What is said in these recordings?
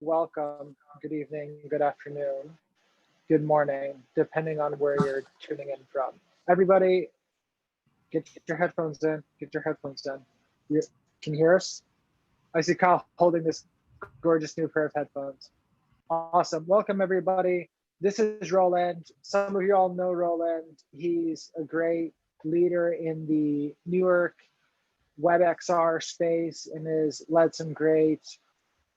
welcome, good evening, good afternoon, good morning, depending on where you're tuning in from. Everybody, get your headphones in, get your headphones in. You, can you hear us? I see Kyle holding this gorgeous new pair of headphones. Awesome, welcome everybody. This is Roland. Some of you all know Roland. He's a great leader in the New York WebXR space and has led some great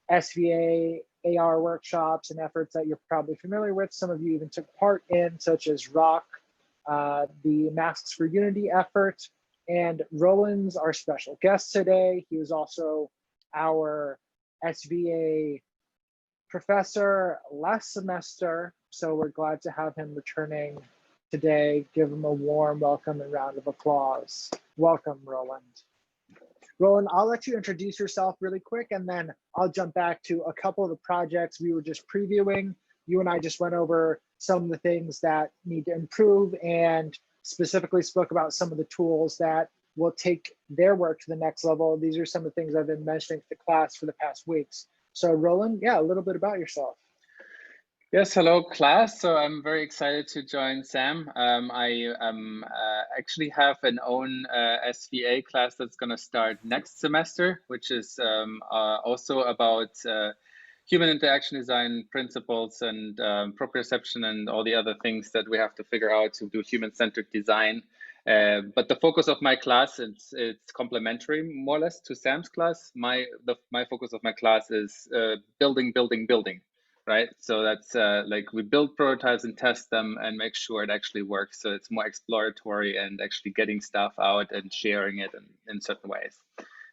SVA AR workshops and efforts that you're probably familiar with. Some of you even took part in, such as Rock, the Masks for Unity effort. And Roland's our special guest today. He was also our SVA professor last semester. So we're glad to have him returning today. Give him a warm welcome and round of applause. Welcome, Roland. Roland, I'll let you introduce yourself really quick, and then I'll jump back to a couple of the projects we were just previewing. You and I just went over some of the things that need to improve and specifically spoke about some of the tools that will take their work to the next level. These are some of the things I've been mentioning to the class for the past weeks. So Roland, yeah, a little bit about yourself. Yes, hello class. So I'm very excited to join Sam. I actually have an own SVA class that's going to start next semester, which is also about human interaction design principles and proprioception and all the other things that we have to figure out to do human-centered design. But the focus of my class, it's complementary more or less to Sam's class. My focus of my class is building. Right, so that's like we build prototypes and test them and make sure it actually works. So it's more exploratory and actually getting stuff out and sharing it in certain ways.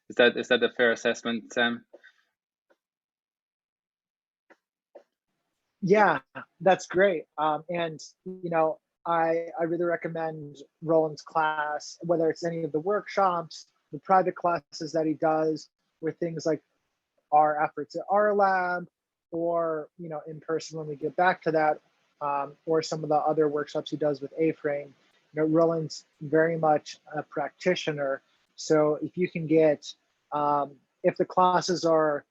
Is that a fair assessment, Sam? Yeah, that's great. And you know, I really recommend Roland's class, whether it's any of the workshops, the private classes that he does, with things like our efforts at our lab, or in person when we get back to that, or some of the other workshops he does with A-Frame. Roland's very much a practitioner. So if you can get, if the classes are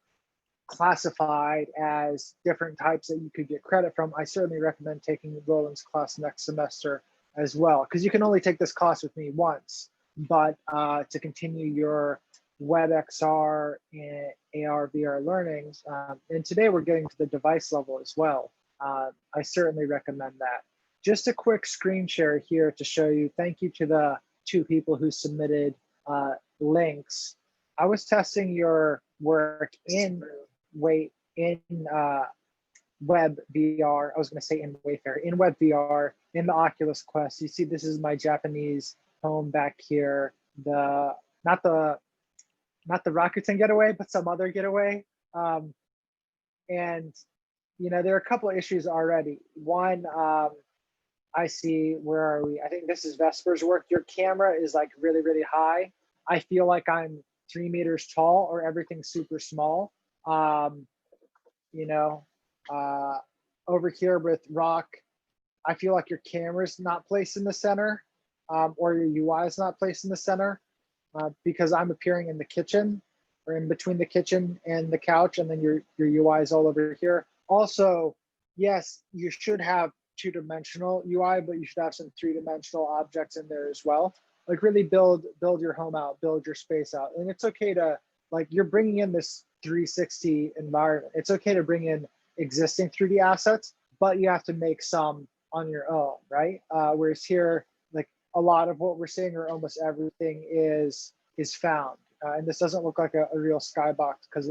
classified as different types that you could get credit from, I certainly recommend taking Roland's class next semester as well, because you can only take this class with me once, but to continue your WebXR and AR VR learnings. And today we're getting to the device level as well. I certainly recommend that. Just a quick screen share here to show you. Thank you to the 2 people who submitted links. I was testing your work in Web VR. I was going to say in Wayfair, in Web VR, in the Oculus Quest. You see, this is my Japanese home back here. Not the Rakuten getaway, but some other getaway. And there are a couple of issues already. One, I see, where are we? I think this is Vesper's work. Your camera is like really, really high. I feel like I'm 3 meters tall, or everything's super small. Over here with Rock, I feel like your camera's not placed in the center, or your UI is not placed in the center. Because I'm appearing in the kitchen, or in between the kitchen and the couch, and then your UI is all over here. Also, yes, you should have 2-dimensional UI, but you should have some 3-dimensional objects in there as well. Like really build your home out, build your space out. And it's okay to, like, you're bringing in this 360 environment. It's okay to bring in existing 3D assets, but you have to make some on your own, right? Whereas here, a lot of what we're seeing, or almost everything, is found. And this doesn't look like a real skybox because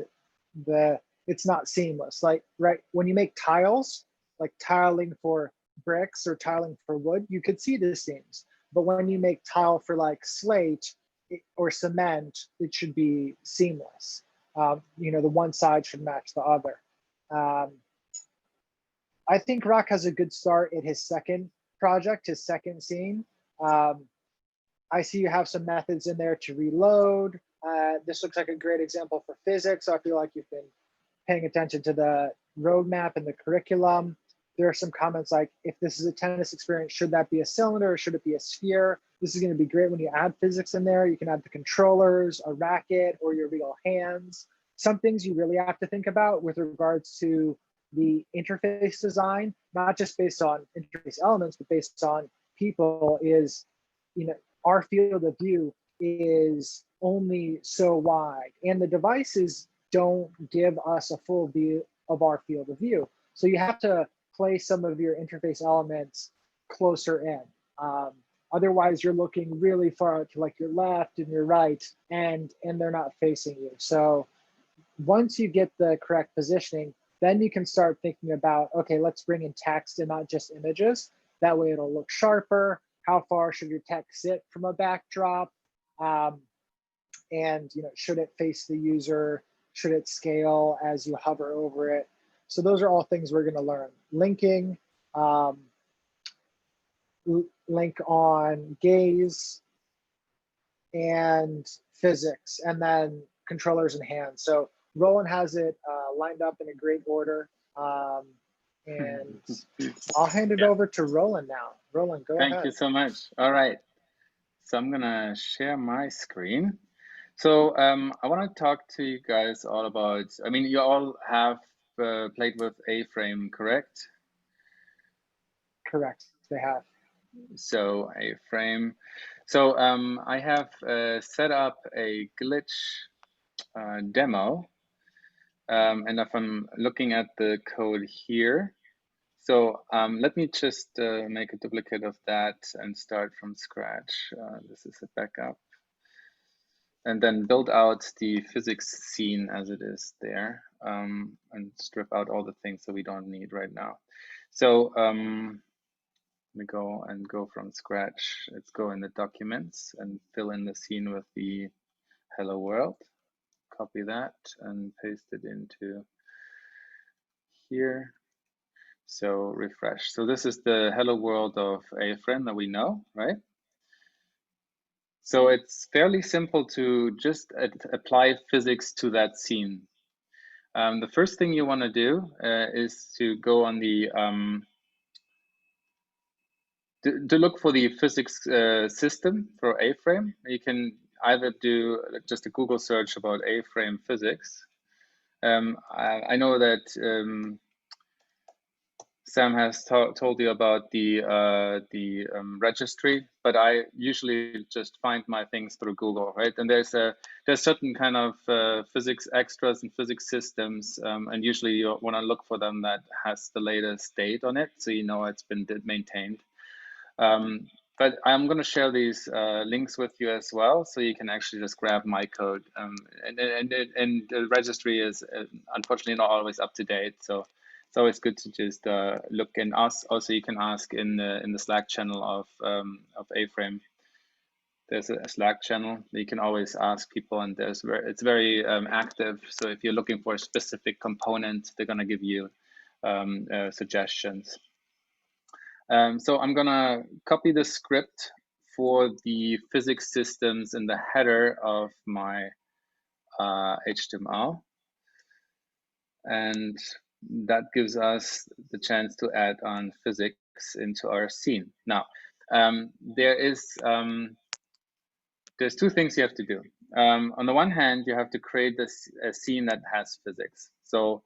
it's not seamless. Like, right, when you make tiles, like tiling for bricks or tiling for wood, you could see the seams. But when you make tile for like slate or cement, it should be seamless. The one side should match the other. I think Rock has a good start at his second project, his second scene. I see you have some methods in there to reload. This looks like a great example for physics. So I feel like you've been paying attention to the roadmap and the curriculum. There are some comments like, if this is a tennis experience, should that be a cylinder or should it be a sphere? This is going to be great when you add physics in there. You can add the controllers, a racket, or your real hands. some things you really have to think about with regards to the interface design, not just based on interface elements, but based on people, is, our field of view is only so wide, and the devices don't give us a full view of our field of view. So you have to place some of your interface elements closer in. Otherwise, you're looking really far to like your left and your right, and they're not facing you. So once you get the correct positioning, then you can start thinking about, okay, let's bring in text and not just images. That way it'll look sharper. How far should your text sit from a backdrop? And should it face the user? Should it scale as you hover over it? So those are all things we're going to learn. Linking, link on gaze, and physics, and then controllers and hands. So Roland has it lined up in a great order. And I'll hand it over to Roland now. Roland, go ahead. Thank you so much. All right. So I'm going to share my screen. So I want to talk to you guys all about, you all have played with A-Frame, correct? Correct, they have. So A-Frame. So I have set up a glitch demo. And if I'm looking at the code here, so let me just make a duplicate of that and start from scratch. This is a backup. And then build out the physics scene as it is there, and strip out all the things that we don't need right now. So let me go from scratch. Let's go in the documents and fill in the scene with the hello world. Copy that and paste it into here. So refresh. So this is the hello world of A-Frame that we know, right? So it's fairly simple to just apply physics to that scene. The first thing you want to do is to go on the to look for the physics system for A-Frame. You can either do just a Google search about A-Frame physics. I know that Sam has told you about the registry, but I usually just find my things through Google, right? And there's certain kind of physics extras and physics systems, and usually you want to look for them that has the latest date on it, so you know it's been maintained. But I'm going to share these links with you as well, so you can actually just grab my code. And the registry is unfortunately not always up to date, so it's always good to just look and ask. Also, you can ask in the Slack channel of A-Frame. There's a Slack channel. You can always ask people, and it's very active. So if you're looking for a specific component, they're going to give you suggestions. So I'm gonna copy the script for the physics systems in the header of my HTML. And that gives us the chance to add on physics into our scene. Now, there's two things you have to do. On the one hand, you have to create a scene that has physics. So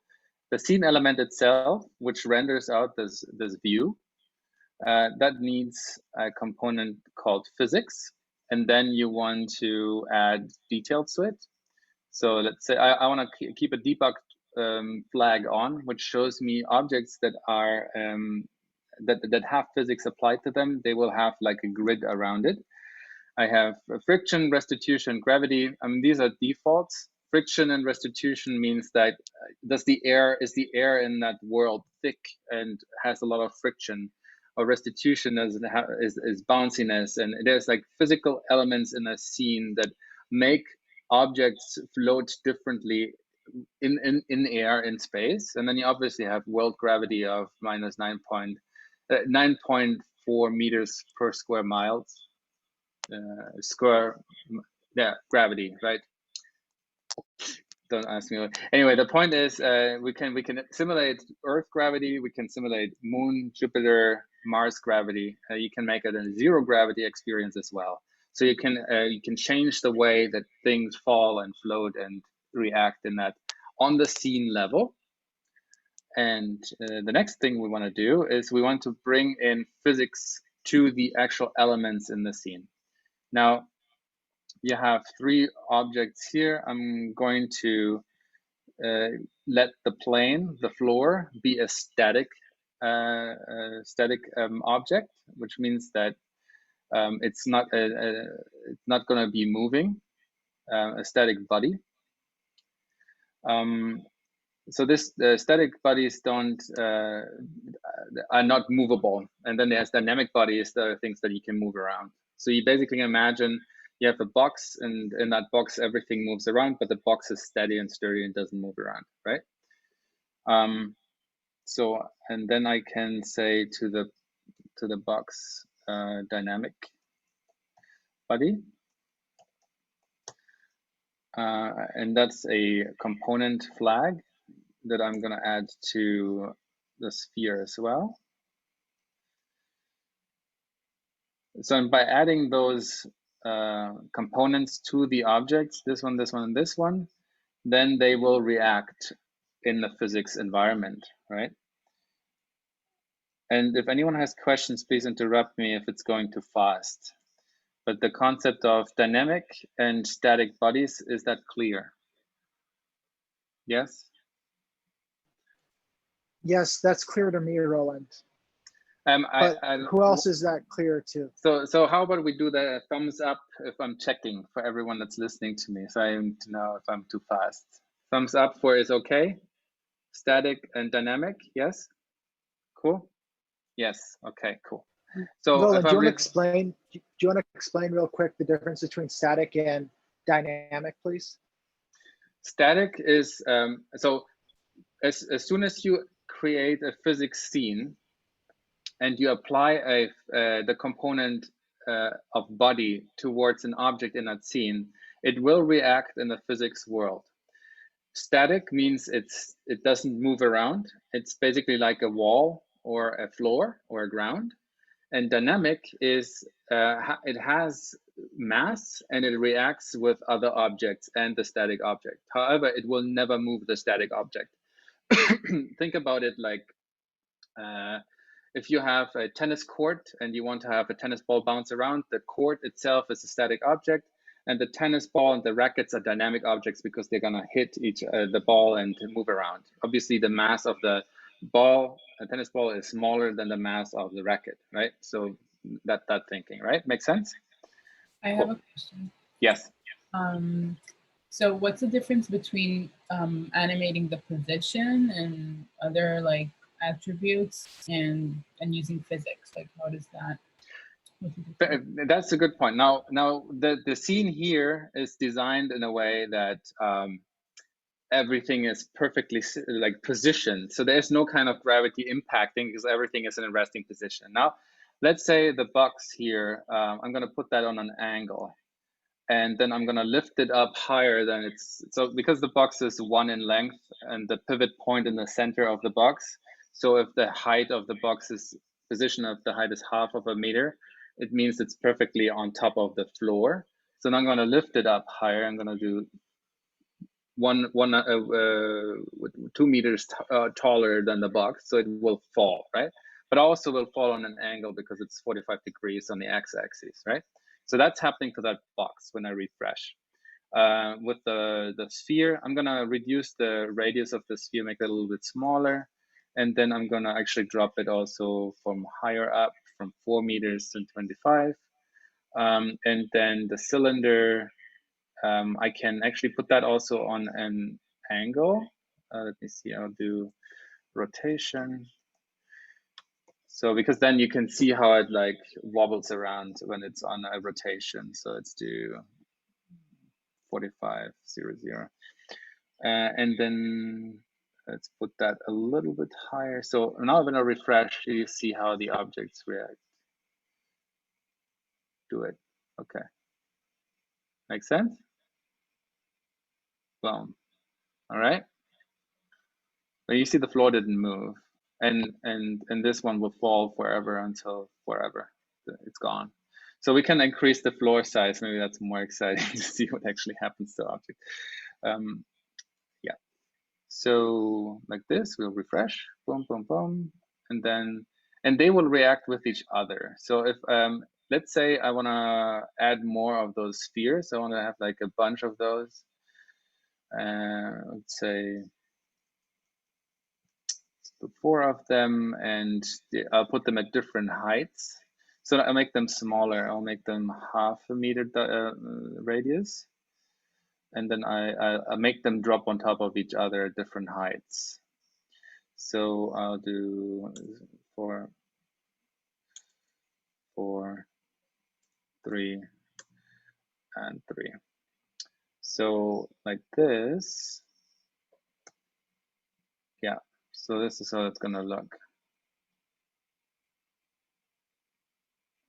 the scene element itself, which renders out this view, that needs a component called physics, and then you want to add details to it. So let's say I want to keep a debug flag on, which shows me objects that are that have physics applied to them. They will have like a grid around it. I have friction, restitution, gravity. These are defaults. Friction and restitution means that is the air in that world thick and has a lot of friction, or restitution is bounciness, and there's like physical elements in a scene that make objects float differently in air, in space. And then you obviously have world gravity of minus 9.4 meters per square miles. Gravity, right? Don't ask me. Anyway, the point is we can simulate Earth gravity, we can simulate Moon, Jupiter, Mars gravity. You can make it a zero gravity experience as well. So you can change the way that things fall and float and react in that on the scene level. And the next thing we want to do is we want to bring in physics to the actual elements in the scene. Now, you have 3 objects here. I'm going to let the plane, the floor, be a static object, which means that it's not going to be moving, a static body. So this static bodies are not movable, and then there's dynamic bodies, the things that you can move around. So you basically imagine you have a box, and in that box everything moves around, but the box is steady and sturdy and doesn't move around, right? So, and then I can say to the box dynamic body, and that's a component flag that I'm going to add to the sphere as well. So by adding those components to the objects, this one, and this one, then they will react in the physics environment, right? And if anyone has questions, please interrupt me if it's going too fast. But the concept of dynamic and static bodies, is that clear? Yes? Yes, that's clear to me, Roland. But who else is that clear to? So how about we do the thumbs up if I'm checking for everyone that's listening to me, so I need to know if I'm too fast. Thumbs up for is okay. Static and dynamic, yes? Cool? Yes, okay, cool. So Roland, do you want to explain real quick the difference between static and dynamic, please? Static is, so as soon as you create a physics scene and you apply the component of body towards an object in that scene, it will react in the physics world. Static means it doesn't move around. It's basically like a wall or a floor or a ground. And dynamic is it has mass and it reacts with other objects and the static object. However, it will never move the static object. Think about it like if you have a tennis court and you want to have a tennis ball bounce around, the court itself is a static object, and the tennis ball and the rackets are dynamic objects because they're gonna hit the ball and move around. Obviously, the mass of the ball, a tennis ball, is smaller than the mass of the racket, right? So that thinking, right? Makes sense? I have a question. Yes. So what's the difference between animating the position and other like attributes and using physics? Like, how does that? That's a good point. Now the scene here is designed in a way that everything is perfectly like positioned. So there's no kind of gravity impacting because everything is in a resting position. Now, let's say the box here, I'm going to put that on an angle. And then I'm going to lift it up higher than so because the box is 1 in length and the pivot point in the center of the box. So if the height of the box position of the height is 1/2 meter, it means it's perfectly on top of the floor. So now I'm going to lift it up higher. I'm going to do 2 meters taller than the box. So it will fall, right? But also will fall on an angle because it's 45 degrees on the x-axis, right? So that's happening to that box when I refresh. With the sphere, I'm gonna reduce the radius of the sphere, make it a little bit smaller. And then I'm gonna actually drop it also from higher up, from 4 meters to 25. And then the cylinder, I can actually put that also on an angle. Let me see, I'll do rotation. So because then you can see how it like wobbles around when it's on a rotation. So let's do 45, 0, 0. And then let's put that a little bit higher. So now I'm going to refresh. You see how the objects react. Do it. Okay. Makes sense? Boom. All right. But you see the floor didn't move. And this one will fall forever until forever. It's gone. So we can increase the floor size. Maybe that's more exciting to see what actually happens to the object. Yeah. So like this, we'll refresh, boom, boom, boom, and they will react with each other. So if let's say I want to add more of those spheres, I want to have like a bunch of those. Let's say 4 of them, and I'll put them at different heights. So I'll make them smaller. I'll make them 0.5 meter radius. And then I make them drop on top of each other at different heights. So I'll do 4, 4, 3, and 3. So like this. Yeah, so this is how it's gonna look.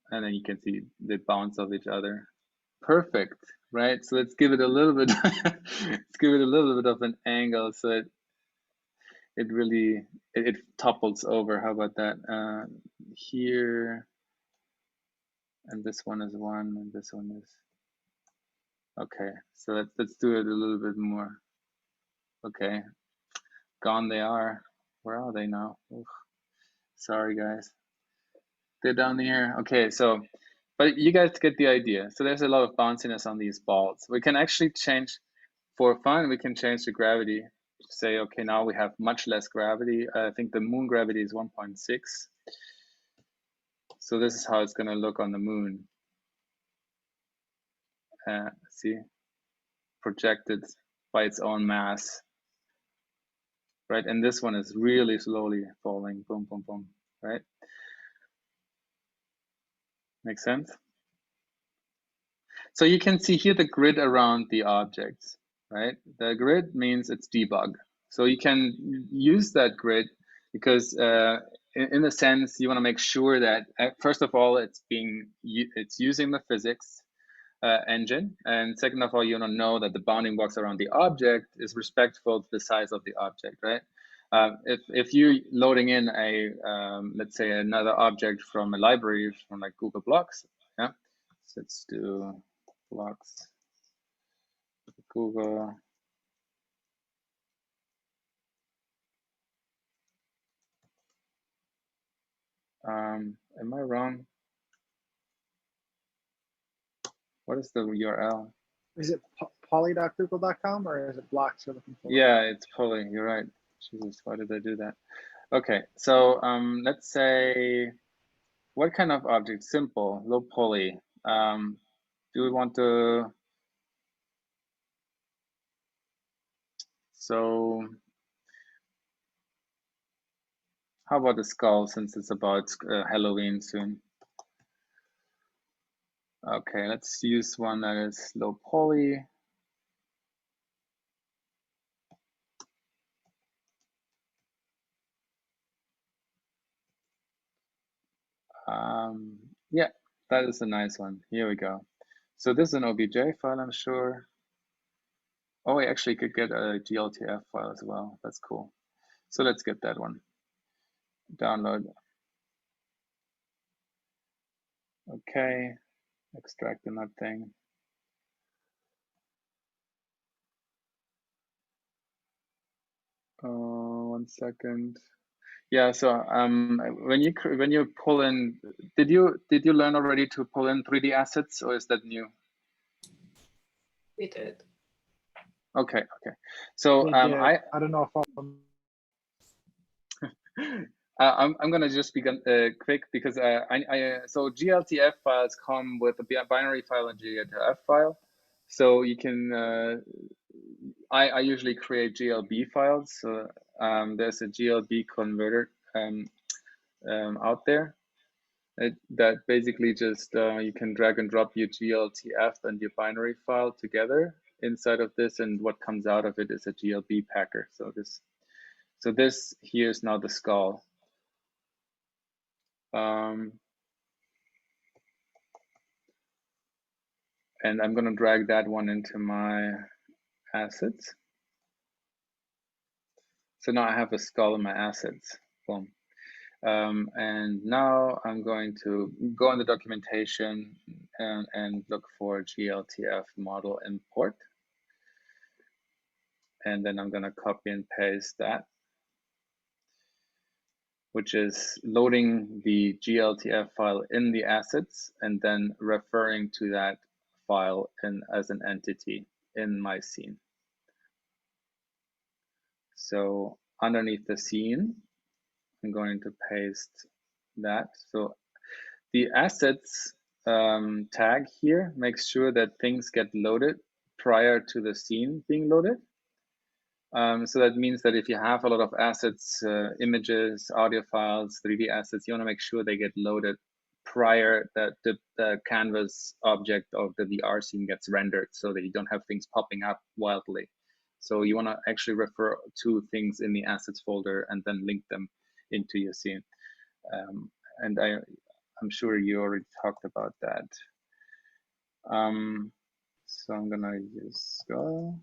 And then you can see they bounce off each other. Perfect, right? So let's give it a little bit, let's give it a little bit of an angle so it really, it topples over. How about that? Here, and this one is 1, and this one is, okay. So let's do it a little bit more. Okay, gone they are. Where are they now? Oof. Sorry, guys. They're down here. Okay, so, but you guys get the idea. So there's a lot of bounciness on these balls. We can actually change, for fun, we can change the gravity. Say, okay, now we have much less gravity. I think the moon gravity is 1.6. So this is how it's gonna look on the moon. See, projected by its own mass, right? And this one is really slowly falling, boom, boom, boom, right? Makes sense? So you can see here the grid around the objects, right? The grid means it's debug. So you can use that grid because in a sense, you want to make sure that first of all, it's using the physics engine. And second of all, you want to know that the bounding box around the object is respectful to the size of the object, right? If you're loading in a, let's say another object from a library from like Google Blocks, yeah, so let's do Blocks, Google. Am I wrong? What is the URL? Is it poly.google.com or is it blocks you're looking for? Yeah, it's poly. You're right. Jesus, why did I do that? Okay, so let's say, what kind of object? Simple, low poly. Do we want to? So, how about the skull, since it's about Halloween soon? Okay, let's use one that is low poly. Yeah, that is a nice one. Here we go. So this is an OBJ file, I'm sure. Oh, we actually could get a GLTF file as well. That's cool. So let's get that one. Download. Okay, extracting that thing. One second. Yeah, so when you pull in, did you learn already to pull in 3D assets, or is that new? We did. Okay, okay. So I don't know if I'm gonna just be quick because so GLTF files come with a binary file and GLTF file, so you can I usually create GLB files. So there's a GLB converter out there that basically just you can drag and drop your GLTF and your binary file together inside of this, and what comes out of it is a GLB packer. So this here is now the skull. And I'm going to drag that one into my assets. So now I have a skull in my assets. Boom. And now I'm going to go in the documentation and look for GLTF model import. and then I'm going to copy and paste that, which is loading the GLTF file in the assets and then referring to that file as an entity in my scene. So underneath the scene, I'm going to paste that. So the assets tag here makes sure that things get loaded prior to the scene being loaded. So that means that if you have a lot of assets, images, audio files, 3D assets, you want to make sure they get loaded prior that the canvas object of the VR scene gets rendered, so that you don't have things popping up wildly. So you want to actually refer to things in the assets folder and then link them into your scene. And I'm sure you already talked about that. So I'm gonna use Skull,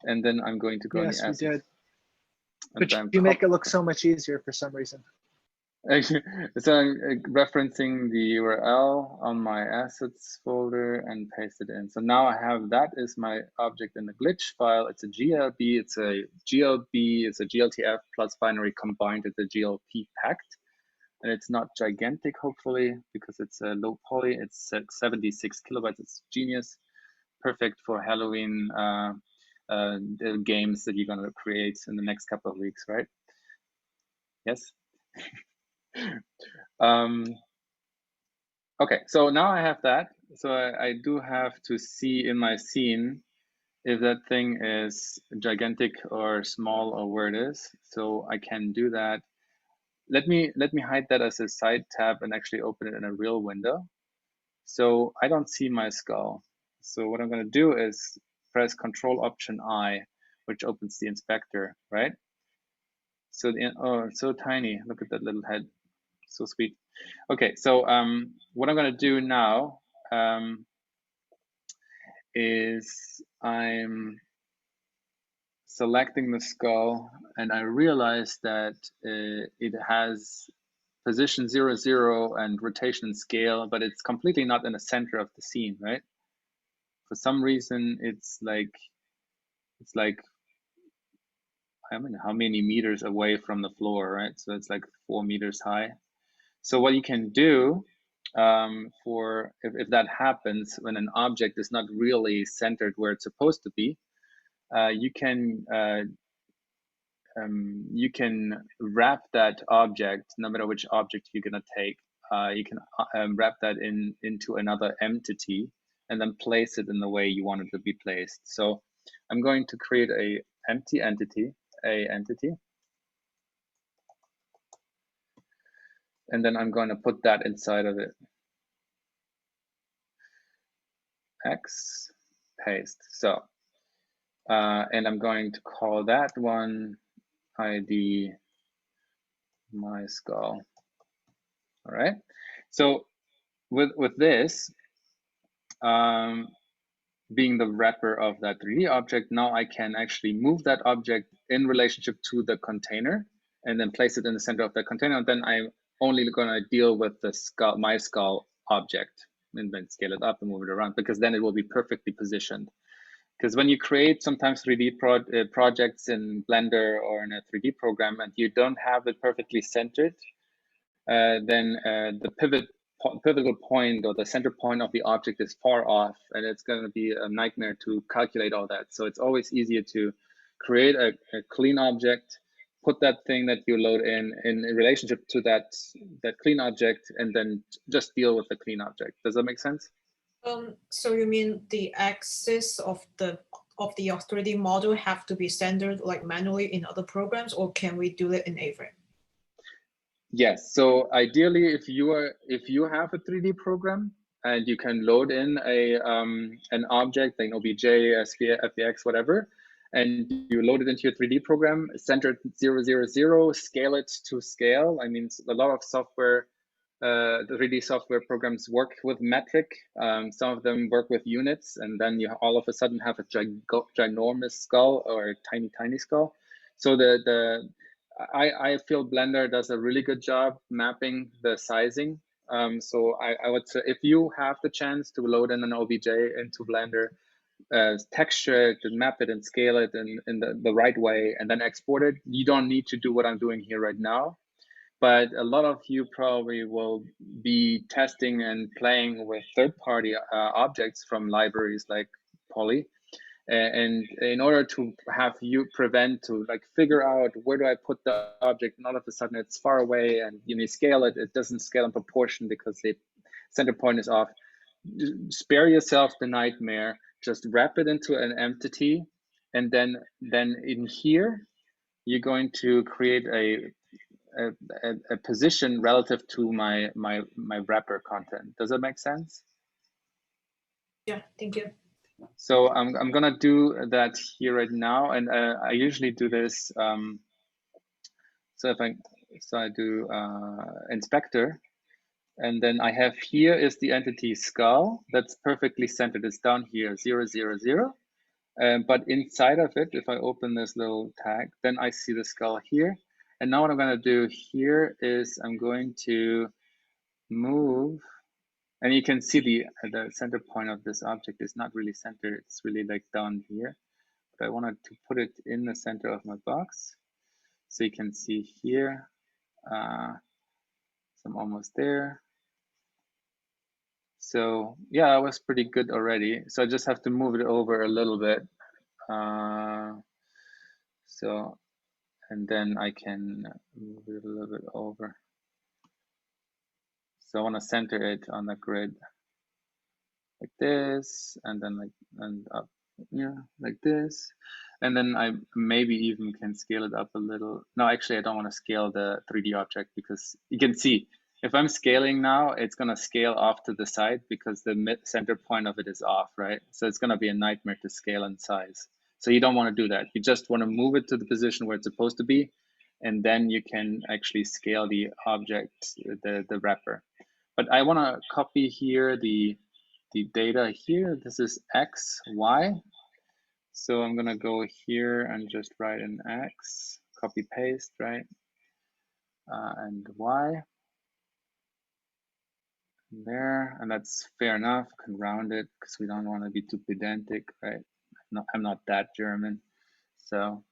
and then I'm going to go in the assets. Yes, we did. But you make it look so much easier for some reason. So I'm referencing the URL on my assets folder and paste it in. So now I have that is my object in the glitch file. It's a GLB, it's a GLB, it's a GLTF plus binary combined with the GLP packed. And it's not gigantic, hopefully, because it's a low poly. It's 76 kilobytes. It's genius, perfect for Halloween games that you're going to create in the next couple of weeks, right? Yes. Okay, so now I have that. So I do have to see in my scene if that thing is gigantic or small or where it is. So I can do that. Let me hide that as a side tab and actually open it in a real window. So I don't see my skull. So what I'm going to do is press Control-Option-I, which opens the inspector, right? So oh, it's so tiny. Look at that little head. So sweet. Okay, so what I'm going to do now is I'm selecting the skull, and I realize that it has position 0, 0 and rotation and scale, but it's completely not in the center of the scene, right? For some reason, it's like I mean, how many meters away from the floor, right? So it's like 4 meters high. So what you can do for if that happens when an object is not really centered where it's supposed to be, you can wrap that object, no matter which object you're gonna take. You can wrap that into another entity and then place it in the way you want it to be placed. So I'm going to create a empty entity, and then I'm going to put that inside of it. X, paste. So, and I'm going to call that one ID my skull. All right. So with this being the wrapper of that 3D object, now I can actually move that object in relationship to the container and then place it in the center of the container. And then I'm only going to deal with the skull, my skull object, and then scale it up and move it around, because then it will be perfectly positioned. Because when you create sometimes 3D projects in Blender or in a 3D program and you don't have it perfectly centered, then the pivotal point or the center point of the object is far off, and it's going to be a nightmare to calculate all that. So it's always easier to create a clean object, put that thing that you load in relationship to that clean object, and then just deal with the clean object. Does that make sense? So you mean the axis of the 3D model have to be centered like manually in other programs, or can we do it in A-Frame? Yes. So ideally, if you have a 3D program and you can load in an object, like OBJ, SVA, FBX, whatever, and you load it into your 3D program, center 0, 0, 0, scale it to scale. I mean, a lot of software, the 3D software programs work with metric. Some of them work with units, and then you all of a sudden have a ginormous skull or a tiny skull. So I feel Blender does a really good job mapping the sizing. So I would say if you have the chance to load in an OBJ into Blender, texture it and map it and scale it in the right way and then export it. You don't need to do what I'm doing here right now. But a lot of you probably will be testing and playing with third-party objects from libraries like Poly. And in order to have you prevent to like figure out where do I put the object, and all of a sudden it's far away and you may scale it, it doesn't scale in proportion because the center point is off. Spare yourself the nightmare, just wrap it into an entity, and then in here, you're going to create a position relative to my wrapper content. Does that make sense? Yeah, thank you. So I'm gonna do that here right now, and I usually do this. So I do inspector, and then I have here is the entity skull that's perfectly centered. It's down here 0, 0, 0. But inside of it, if I open this little tag, then I see the skull here. And now what I'm going to do here is I'm going to move, and you can see the center point of this object is not really centered. It's really like down here. But I wanted to put it in the center of my box. So you can see here, so I'm almost there. So yeah, that was pretty good already. So I just have to move it over a little bit. So, and then I can move it a little bit over. So I want to center it on the grid like this, and then and up, yeah, like this. And then I maybe even can scale it up a little. No, actually I don't want to scale the 3D object because you can see if I'm scaling now, it's going to scale off to the side because the center point of it is off, right? So it's going to be a nightmare to scale in size. So you don't want to do that. You just want to move it to the position where it's supposed to be, and then you can actually scale the object, the wrapper. But I want to copy here the data here. This is X, Y. So I'm going to go here and just write an X, copy paste, right? And Y. There, and that's fair enough. I can round it because we don't want to be too pedantic, right? I'm not that German, so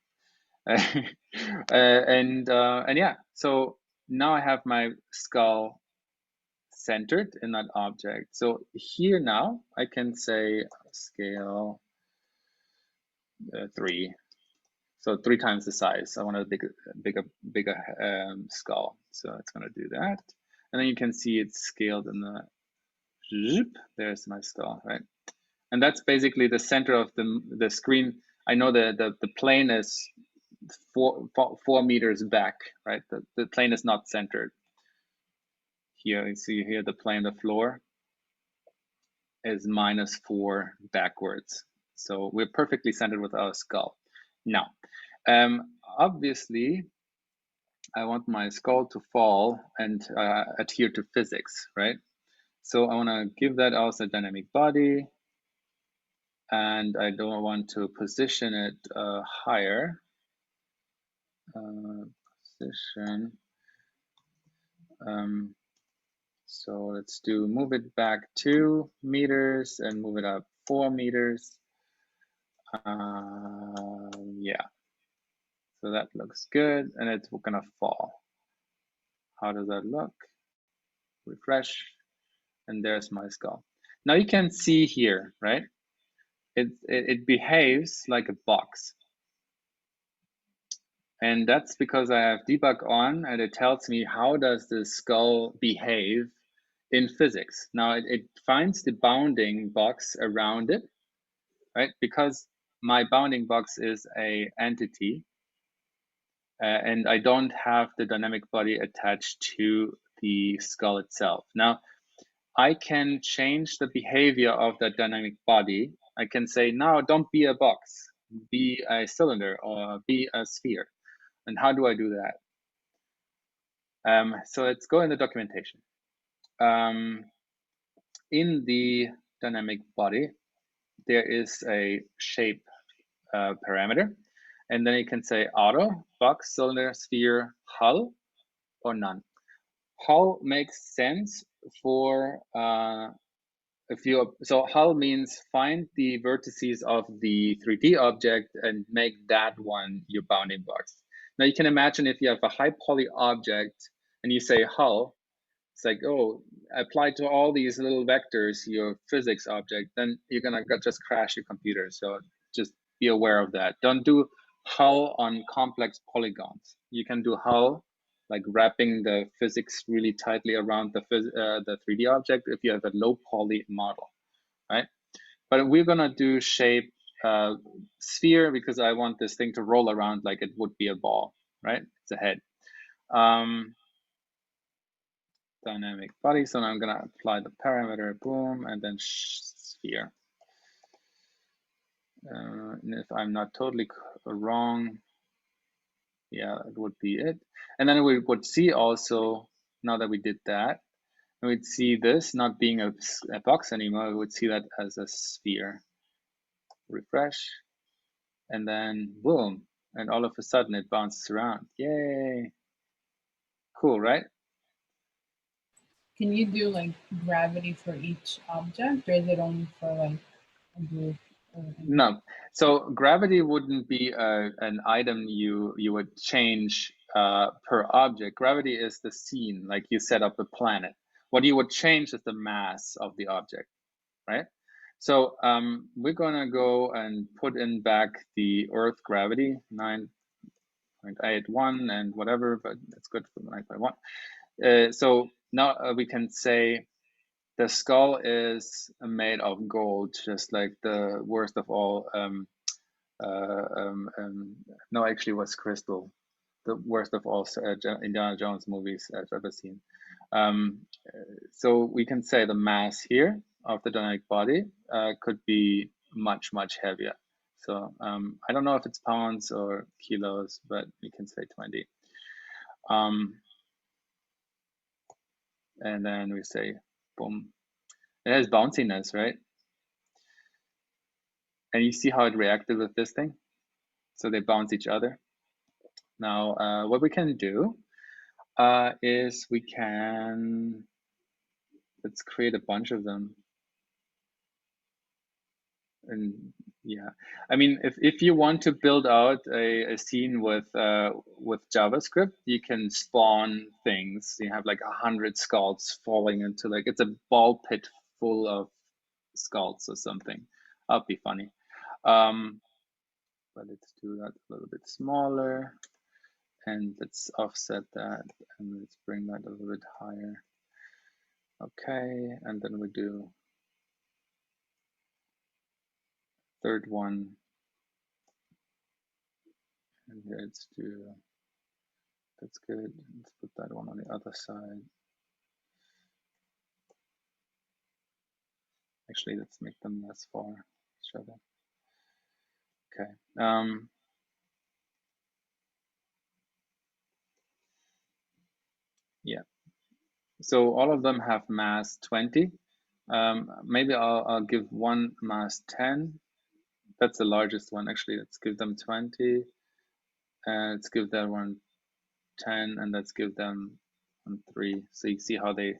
and yeah. So now I have my skull centered in that object. So here now I can say scale 3, so 3 times the size. I want a bigger skull, so it's going to do that. And then you can see it's scaled in the zip. There's my skull, right? And that's basically the center of the screen. I know the plane is 4 meters back, right? The plane is not centered. Here you see here the plane, the floor is -4 backwards. So we're perfectly centered with our skull. Now, obviously, I want my skull to fall and adhere to physics, right? So I want to give that also a dynamic body, and I don't want to position it higher. Position. So let's do move it back 2 meters and move it up 4 meters. Yeah. So that looks good, and it's gonna fall. How does that look? Refresh, and there's my skull. Now you can see here, right? It behaves like a box. And that's because I have debug on, and it tells me how does the skull behave in physics. Now it finds the bounding box around it, right? Because my bounding box is a entity, and I don't have the dynamic body attached to the skull itself. Now, I can change the behavior of that dynamic body. I can say, now don't be a box, be a cylinder or be a sphere. And how do I do that? So let's go in the documentation. In the dynamic body, there is a shape parameter. And then you can say auto, box, cylinder, sphere, hull, or none. Hull makes sense for so hull means find the vertices of the 3D object and make that one your bounding box. Now you can imagine if you have a high poly object and you say hull, it's like, oh, apply to all these little vectors your physics object, then you're gonna just crash your computer. So just be aware of that. Don't do hull on complex polygons. You can do hull, like wrapping the physics really tightly around the 3D object if you have a low poly model, right? But we're gonna do shape sphere because I want this thing to roll around like it would be a ball, right? It's a head. Dynamic body. So now I'm gonna apply the parameter, boom, and then sphere. And if I'm not totally wrong, yeah, it would be it. And then we would see also, now that we did that, we'd see this not being a box anymore. We would see that as a sphere. Refresh, and then boom, and all of a sudden it bounces around. Yay! Cool, right? Can you do like gravity for each object, or is it only for like a group? No. So gravity wouldn't be an item you would change per object. Gravity is the scene, like you set up the planet. What you would change is the mass of the object, right? So we're gonna go and put in back the Earth gravity, 9.81 and whatever, but that's good for 9.1. So now we can say the skull is made of gold, just like the worst of all. No, actually, it was crystal. The worst of all Indiana Jones movies I've ever seen. So we can say the mass here of the dynamic body could be much, much heavier. So I don't know if it's pounds or kilos, but we can say 20. And then we say, boom. It has bounciness, right? And you see how it reacted with this thing? So they bounce each other. Now, what we can do is we can, let's create a bunch of them. And yeah, I mean, if you want to build out a scene with JavaScript, you can spawn things. You have like 100 skulls falling into like, it's a ball pit full of skulls or something. That'd be funny. But let's do that a little bit smaller, and let's offset that, and let's bring that a little bit higher. Okay, and then we do third one, and let's do, that's good. Let's put that one on the other side. Actually, let's make them less far each other. Okay. Yeah. So all of them have mass 20. Maybe I'll give one mass 10. That's the largest one. Actually, let's give them 20. And let's give that one 10, and let's give them 3. So you see how they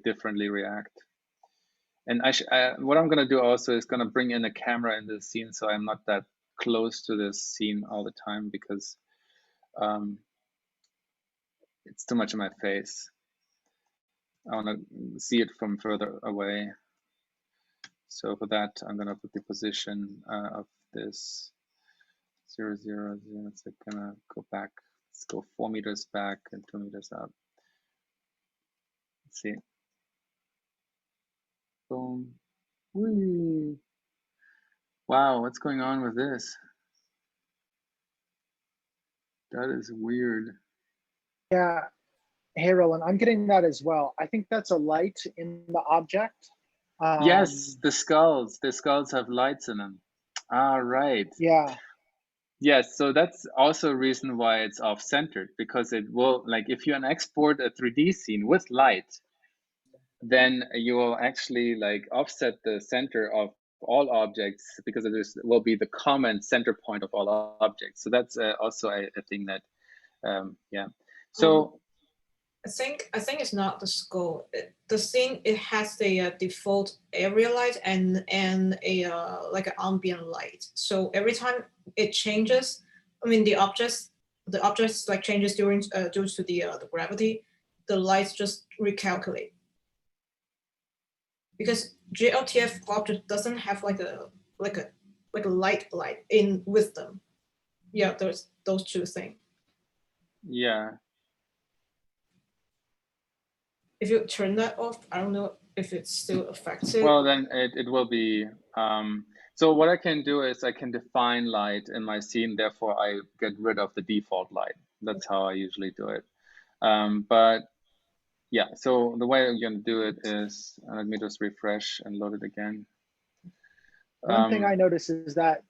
differently react. And what I'm gonna do also is gonna bring in a camera in this scene, so I'm not that close to this scene all the time because it's too much in my face. I want to see it from further away. So for that, I'm gonna put the position of this 0, 0, 0. It's gonna go back. Let's go 4 meters back and 2 meters up. Let's see. Boom. Whee. Wow, what's going on with this? That is weird. Yeah. Hey, Roland, I'm getting that as well. I think that's a light in the object. Yes, the skulls. The skulls have lights in them. All right. Yeah. Yes, so that's also a reason why it's off-centered, because it will, like, if you export a 3D scene with light, then you will actually like offset the center of all objects, because it will be the common center point of all objects. So that's also a thing that, yeah. So I think it's not the skull. The scene, it has the default area light and a like an ambient light. So every time it changes, I mean the objects like changes during due to the gravity, the lights just recalculate. Because GLTF object doesn't have like a light in with them. Yeah, there's those two things. Yeah. If you turn that off, I don't know if it's still effective. Well, then it will be. So what I can do is I can define light in my scene. Therefore, I get rid of the default light. That's how I usually do it. But yeah, so the way I'm going to do it is, let me just refresh and load it again. One thing I noticed is that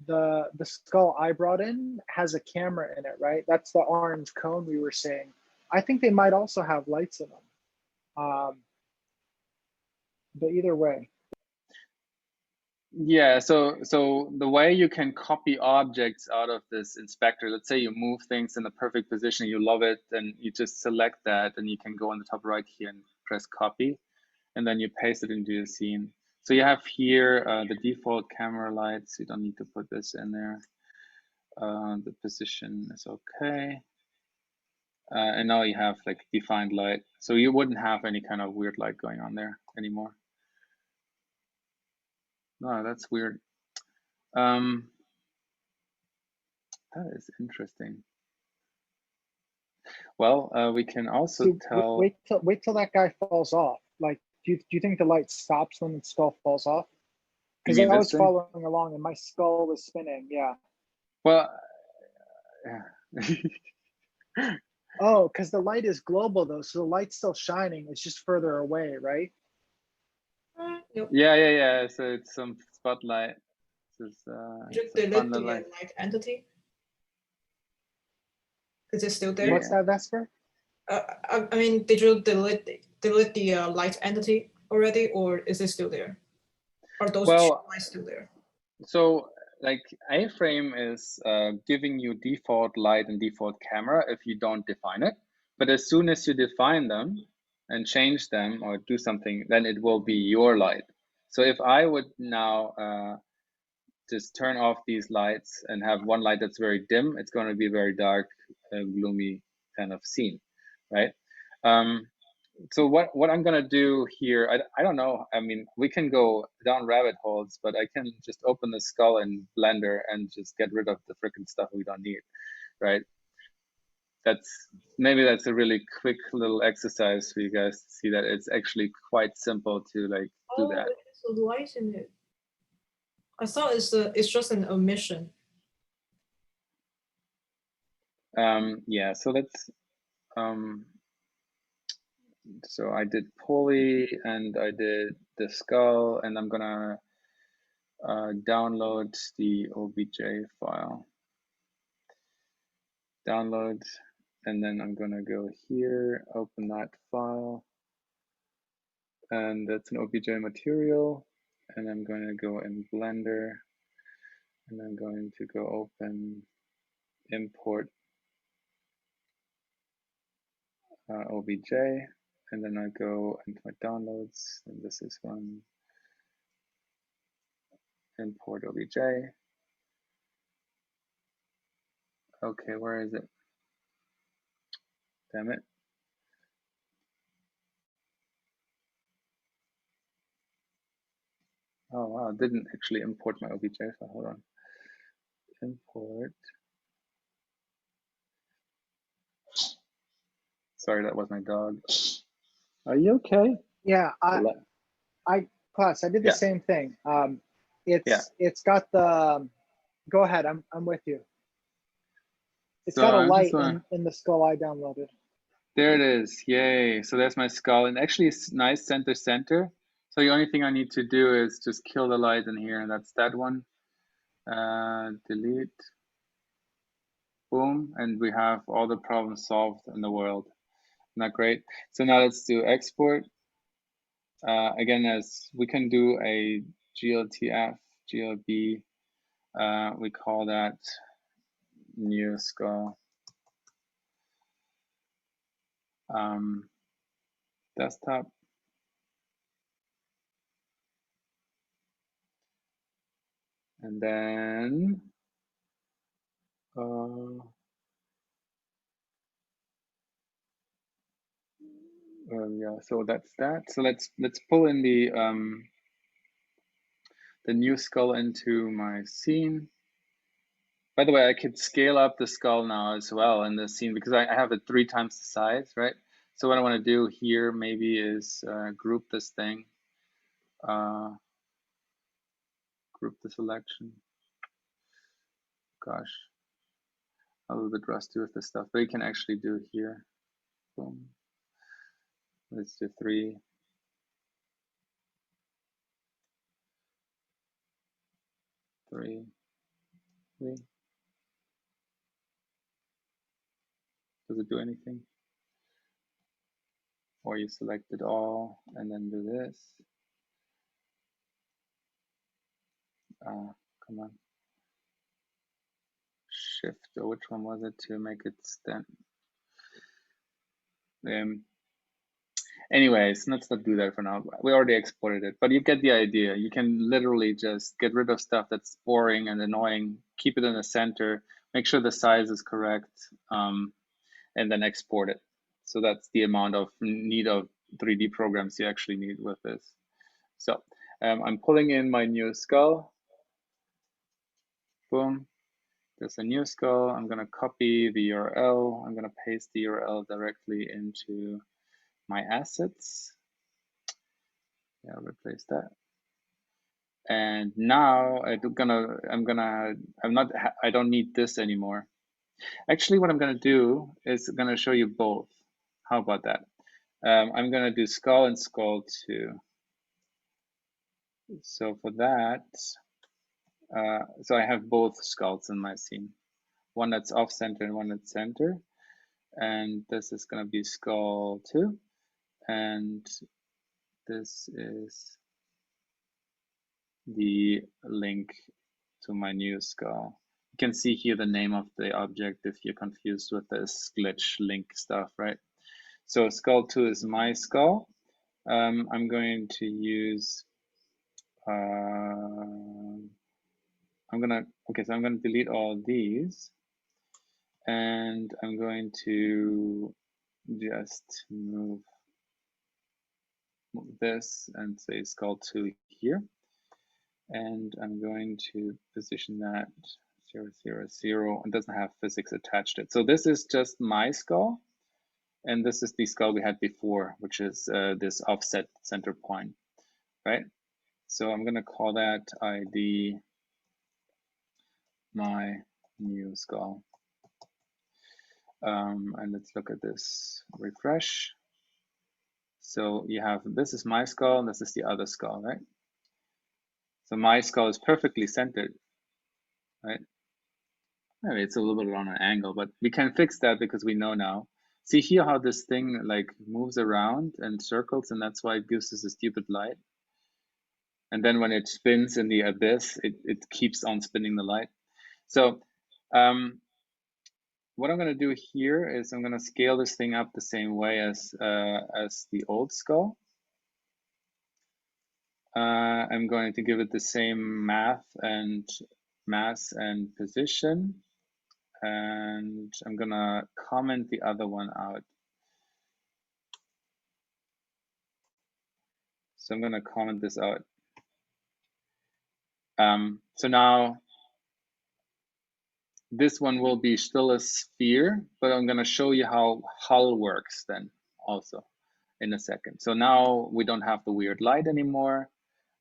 the skull I brought in has a camera in it, right? That's the orange cone we were seeing. I think they might also have lights in them. But either way. Yeah, so the way you can copy objects out of this inspector, let's say you move things in the perfect position, you love it, then you just select that and you can go on the top right here and press copy, and then you paste it into your scene. So you have here the default camera lights. You don't need to put this in there. The position is okay. And now you have like defined light. So you wouldn't have any kind of weird light going on there anymore. No, that's weird. That is interesting. Well, we can also tell. Wait till that guy falls off. Like, do you think the light stops when the skull falls off? Because I was following along and my skull was spinning. Yeah. Well, yeah. Oh, because the light is global though, so the light's still shining. It's just further away, right? Nope. Yeah. So it's some spotlight. Just delete the light entity. Is it still there? What's that, Vesper? I mean, did you delete the light entity already, or is it still there? Are those two lights still there? So like A-frame is giving you default light and default camera if you don't define it. But as soon as you define them and change them or do something, then it will be your light. So if I would now just turn off these lights and have one light that's very dim, it's going to be very dark, gloomy kind of scene, right? So what I'm gonna do here, I don't know. I mean, we can go down rabbit holes, but I can just open the skull in Blender and just get rid of the freaking stuff we don't need, right? Maybe that's a really quick little exercise for you guys to see that it's actually quite simple to like do that. Oh, there's a light in it. I thought it's just an omission. Yeah, so let's so I did poly and I did the skull, and I'm gonna download the OBJ file. Download, and then I'm gonna go here, open that file, and that's an OBJ material, and I'm gonna go in Blender, and I'm going to go open import OBJ, and then I go into my downloads, and this is one, import OBJ. Okay, where is it? Damn it. Oh wow, it didn't actually import my OBJ file. Hold on. Import. Sorry, that was my dog. Are you okay? Yeah, class, I did the same thing. It's got the, go ahead, I'm with you. It's got a light in the skull I downloaded. There it is, yay. So there's my skull, and actually it's nice center. So the only thing I need to do is just kill the light in here, and that's that one. Delete, boom, and we have all the problems solved in the world. Isn't that great? So now let's do export. Again, as we can do a GLTF, GLB, we call that new skull. desktop. And then yeah, so that's that. So let's pull in the new skull into my scene. By the way, I could scale up the skull now as well in the scene because I have it 3 times the size, right? So what I want to do here maybe is group this thing, group the selection. Gosh, a little bit rusty with this stuff, but you can actually do it here. Boom. Let's do 3. 3. 3. Does it do anything? Or you select it all and then do this. Come on. Shift, or which one was it to make it stand? Anyways, let's not do that for now. We already exported it, but you get the idea. You can literally just get rid of stuff that's boring and annoying, keep it in the center, make sure the size is correct, and then export it. So that's the amount of need of 3D programs you actually need with this. So I'm pulling in my new skull. Boom. There's a new skull. I'm going to copy the URL. I'm going to paste the URL directly into my assets. Yeah, replace that. And now I don't need this anymore. Actually, what I'm going to do is I'm going to show you both. How about that? I'm going to do skull and skull too. So for that, so I have both skulls in my scene. One that's off center and one that's center. And this is going to be skull 2. And this is the link to my new skull. You can see here the name of the object if you're confused with this glitch link stuff, right? So skull 2 is my skull. I'm going to use, so I'm gonna delete all these, and I'm going to just move this and say skull 2 here. And I'm going to position that 0, 0, 0. It doesn't have physics attached to it. So this is just my skull. And this is the skull we had before, which is this offset center point, right? So I'm going to call that ID my new skull. And let's look at this refresh. So you have, this is my skull, and this is the other skull, right? So my skull is perfectly centered, right? Maybe it's a little bit on an angle, but we can fix that because we know now. See here how this thing like moves around and circles, and that's why it gives us a stupid light. And then when it spins in the abyss, it keeps on spinning the light. So what I'm going to do here is I'm going to scale this thing up the same way as the old skull. I'm going to give it the same math and mass and position. And I'm going to comment the other one out. So I'm going to comment this out. So now this one will be still a sphere, but I'm going to show you how hull works then also in a second. So now we don't have the weird light anymore.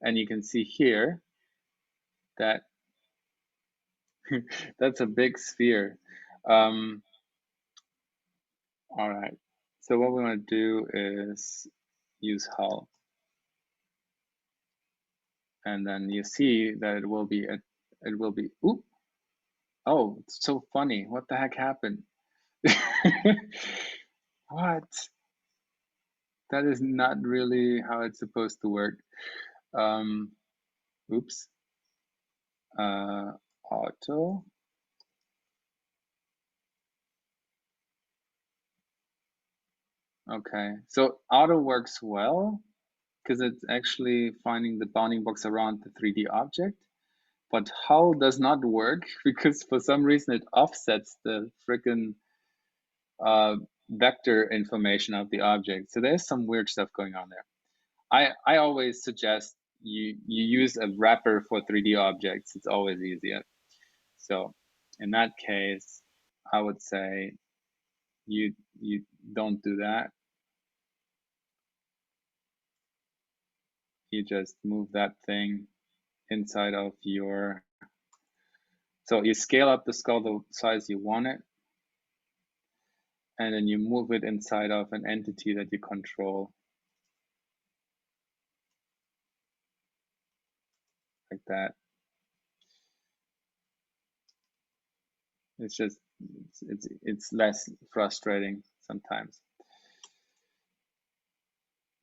And you can see here that that's a big sphere. All right. So what we want to do is use hull. And then you see that it will be, oop. Oh, it's so funny. What the heck happened? What? That is not really how it's supposed to work. Oops. Auto. Okay, so auto works well because it's actually finding the bounding box around the 3D object. But hull does not work because for some reason it offsets the freaking vector information of the object. So there's some weird stuff going on there. I always suggest you use a wrapper for 3D objects. It's always easier. So in that case, I would say you don't do that. You just move that thing inside of your, so you scale up the skull the size you want it, and then you move it inside of an entity that you control, like that. It's just, it's less frustrating sometimes.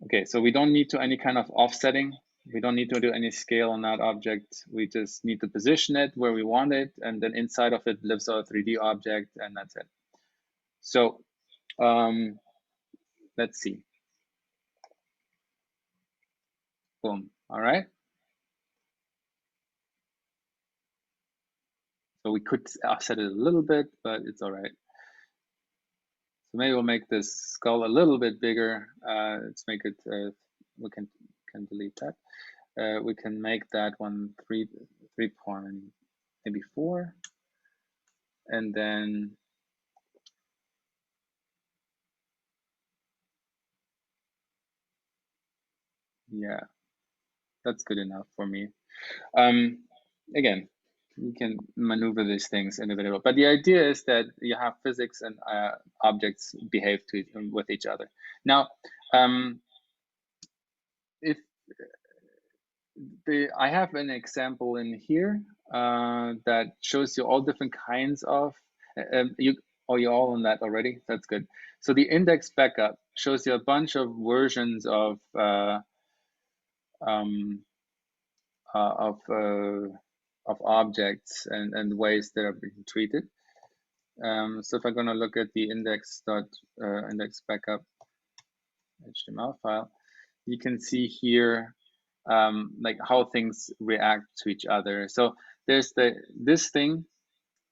Okay, so we don't need to any kind of offsetting. We don't need to do any scale on that object. We just need to position it where we want it, and then inside of it lives our 3D object, and that's it. So let's see. Boom. All right. So we could offset it a little bit, but it's all right. So maybe we'll make this skull a little bit bigger. Let's make it, we can delete that. We can make that one 3.4, and then yeah, that's good enough for me. Again, you can maneuver these things individually, but the idea is that you have physics and objects behave with each other. Now, I have an example in here that shows you all different kinds of, you're all on that already, that's good. So the index backup shows you a bunch of versions of objects and ways that are being treated. So if I'm going to look at the index backup HTML file, you can see here like how things react to each other. So there's this thing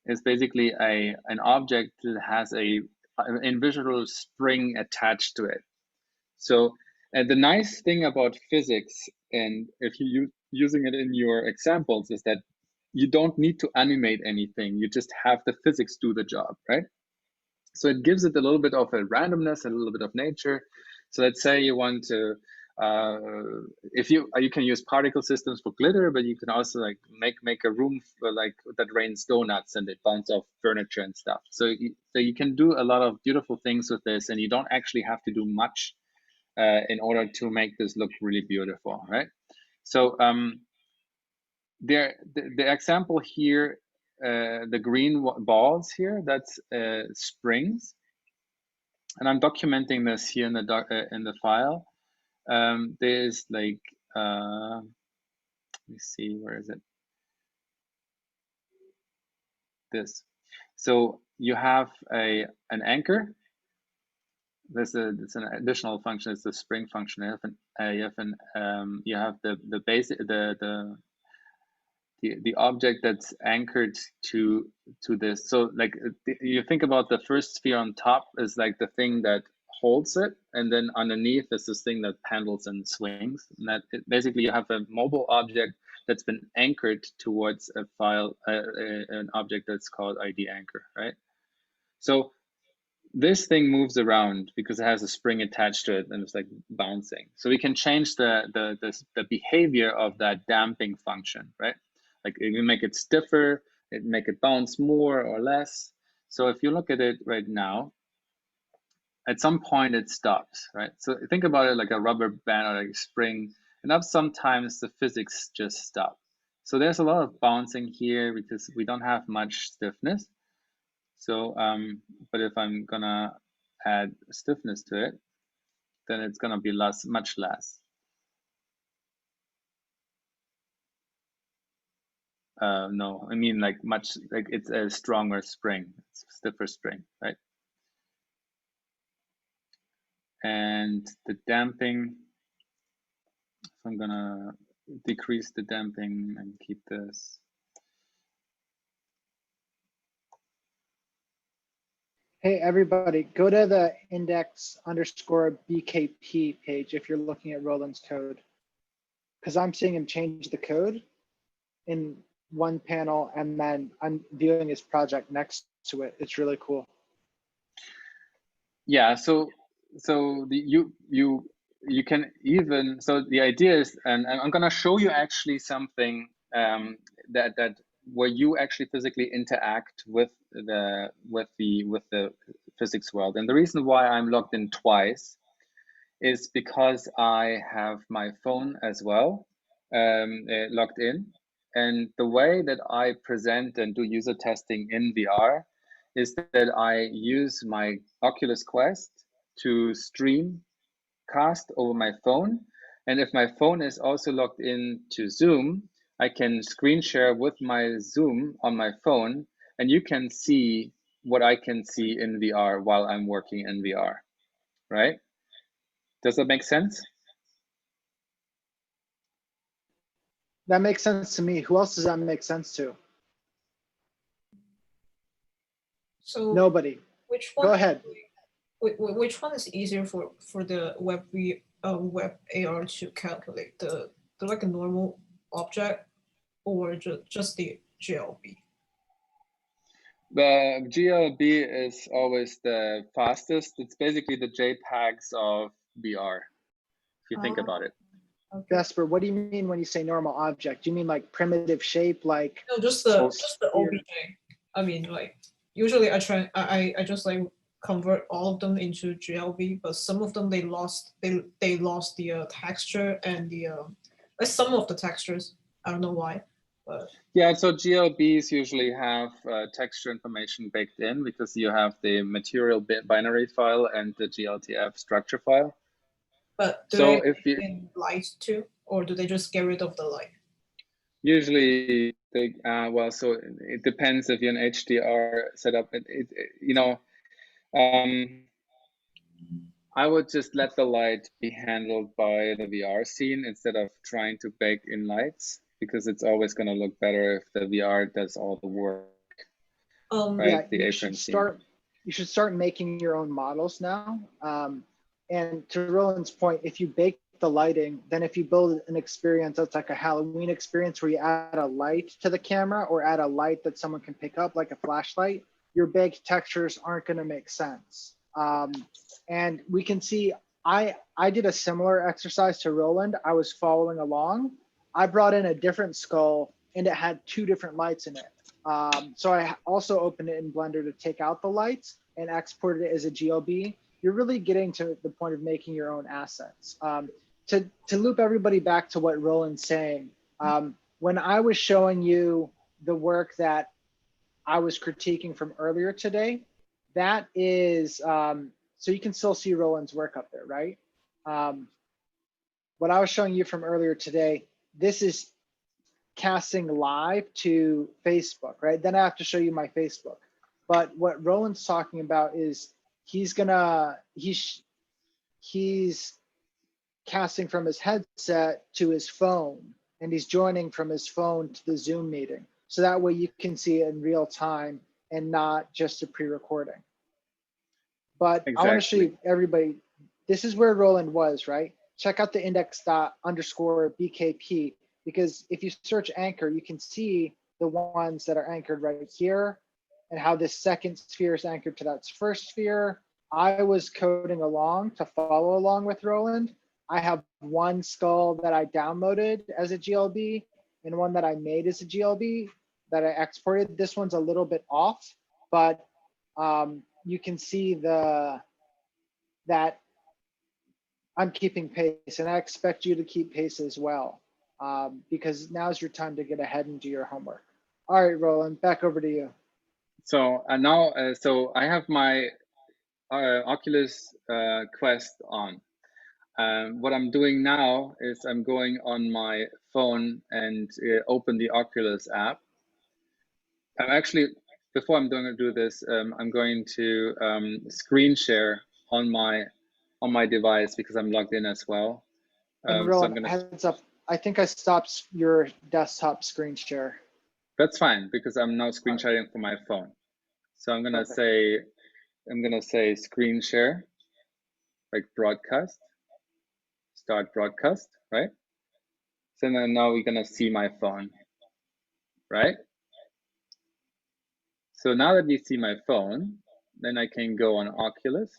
is basically an object that has an invisible spring attached to it. So and the nice thing about physics, and if you're using it in your examples, is that you don't need to animate anything. You just have the physics do the job, right? So it gives it a little bit of a randomness, a little bit of nature. So let's say you want to, if you can use particle systems for glitter, but you can also like make a room for like that rains donuts and it bounce off furniture and stuff. So you can do a lot of beautiful things with this, and you don't actually have to do much in order to make this look really beautiful, right? So the example here, the green balls here, that's springs, and I'm documenting this here in the file. There's like let me see, where is it? This. So you have an anchor. It's an additional function. It's the spring function. You have the basic the object that's anchored to this. So like you think about the first sphere on top is like the thing that holds it, and then underneath is this thing that handles and swings. And that basically you have a mobile object that's been anchored towards a file, an object that's called ID anchor, right? So this thing moves around because it has a spring attached to it and it's like bouncing. So we can change the behavior of that damping function, right? Like you make it stiffer, make it bounce more or less. So if you look at it right now, at some point it stops, right? So think about it like a rubber band or like a spring, and sometimes the physics just stop. So there's a lot of bouncing here because we don't have much stiffness. So, but if I'm gonna add stiffness to it, then it's gonna be much less. No, I mean like it's a stronger spring, it's a stiffer spring, right? And the damping, so I'm gonna decrease the damping and keep this. Hey, everybody, go to the index_BKP page if you're looking at Roland's code. Because I'm seeing him change the code in one panel, and then I'm viewing his project next to it. It's really cool. Yeah, so you can even, so the idea is, and I'm gonna show you actually something that where you actually physically interact with the physics world. And the reason why I'm logged in twice is because I have my phone as well logged in. And the way that I present and do user testing in VR is that I use my Oculus Quest to stream cast over my phone. And if my phone is also logged in to Zoom, I can screen share with my Zoom on my phone, and you can see what I can see in VR while I'm working in VR, right? Does that make sense? That makes sense to me. Who else does that make sense to? So Nobody. which one? Go ahead. Which one is easier for the web AR to calculate, the like a normal object or just the GLB? The GLB is always the fastest. It's basically the JPEGs of VR, if you think about it. Okay. Vesper, what do you mean when you say normal object? Do you mean like primitive shape, like? No, just the OBJ. I mean, like usually I just like convert all of them into GLB, but some of them they lost the texture and the like some of the textures. I don't know why, but yeah. So GLBs usually have texture information baked in because you have the material binary file and the GLTF structure file. But do so they if you in light too, or do they just get rid of the light? Usually, they well, so it depends if you're an HDR setup. You know, I would just let the light be handled by the VR scene instead of trying to bake in lights, because it's always going to look better if the VR does all the work. Right? Yeah, the you should start making your own models now. And to Roland's point, if you bake the lighting, then if you build an experience that's like a Halloween experience where you add a light to the camera or add a light that someone can pick up, like a flashlight, your baked textures aren't going to make sense. And we can see, I did a similar exercise to Roland. I was following along. I brought in a different skull and it had two different lights in it. So I also opened it in Blender to take out the lights and exported it as a GLB. You're really getting to the point of making your own assets. To loop everybody back to what Roland's saying, when I was showing you the work that I was critiquing from earlier today, that is, so you can still see Roland's work up there, right? What I was showing you from earlier today, this is casting live to Facebook, right? Then I have to show you my Facebook. But what Roland's talking about is he's casting from his headset to his phone, and he's joining from his phone to the Zoom meeting. So that way you can see it in real time and not just a pre-recording. But exactly. I want to show you everybody, this is where Roland was, right? Check out the index._BKP, because if you search anchor, you can see the ones that are anchored right here and how this second sphere is anchored to that first sphere. I was coding along to follow along with Roland. I have one skull that I downloaded as a GLB and one that I made as a GLB that I exported. This one's a little bit off, but you can see that I'm keeping pace, and I expect you to keep pace as well, because now's your time to get ahead and do your homework. All right, Roland, back over to you. So now, so I have my Oculus Quest on. What I'm doing now is I'm going on my phone and open the Oculus app. I'm actually, before I'm going to do this, I'm going to screen share on my on my device because I'm logged in as well. And So I'm Roland, gonna, heads up, I think I stopped your desktop screen share. that's fine because I'm now screen sharing from my phone. So I'm gonna say screen share, like broadcast, start broadcast, right? So then now we're gonna see my phone, right? So now that you see my phone, then I can go on Oculus.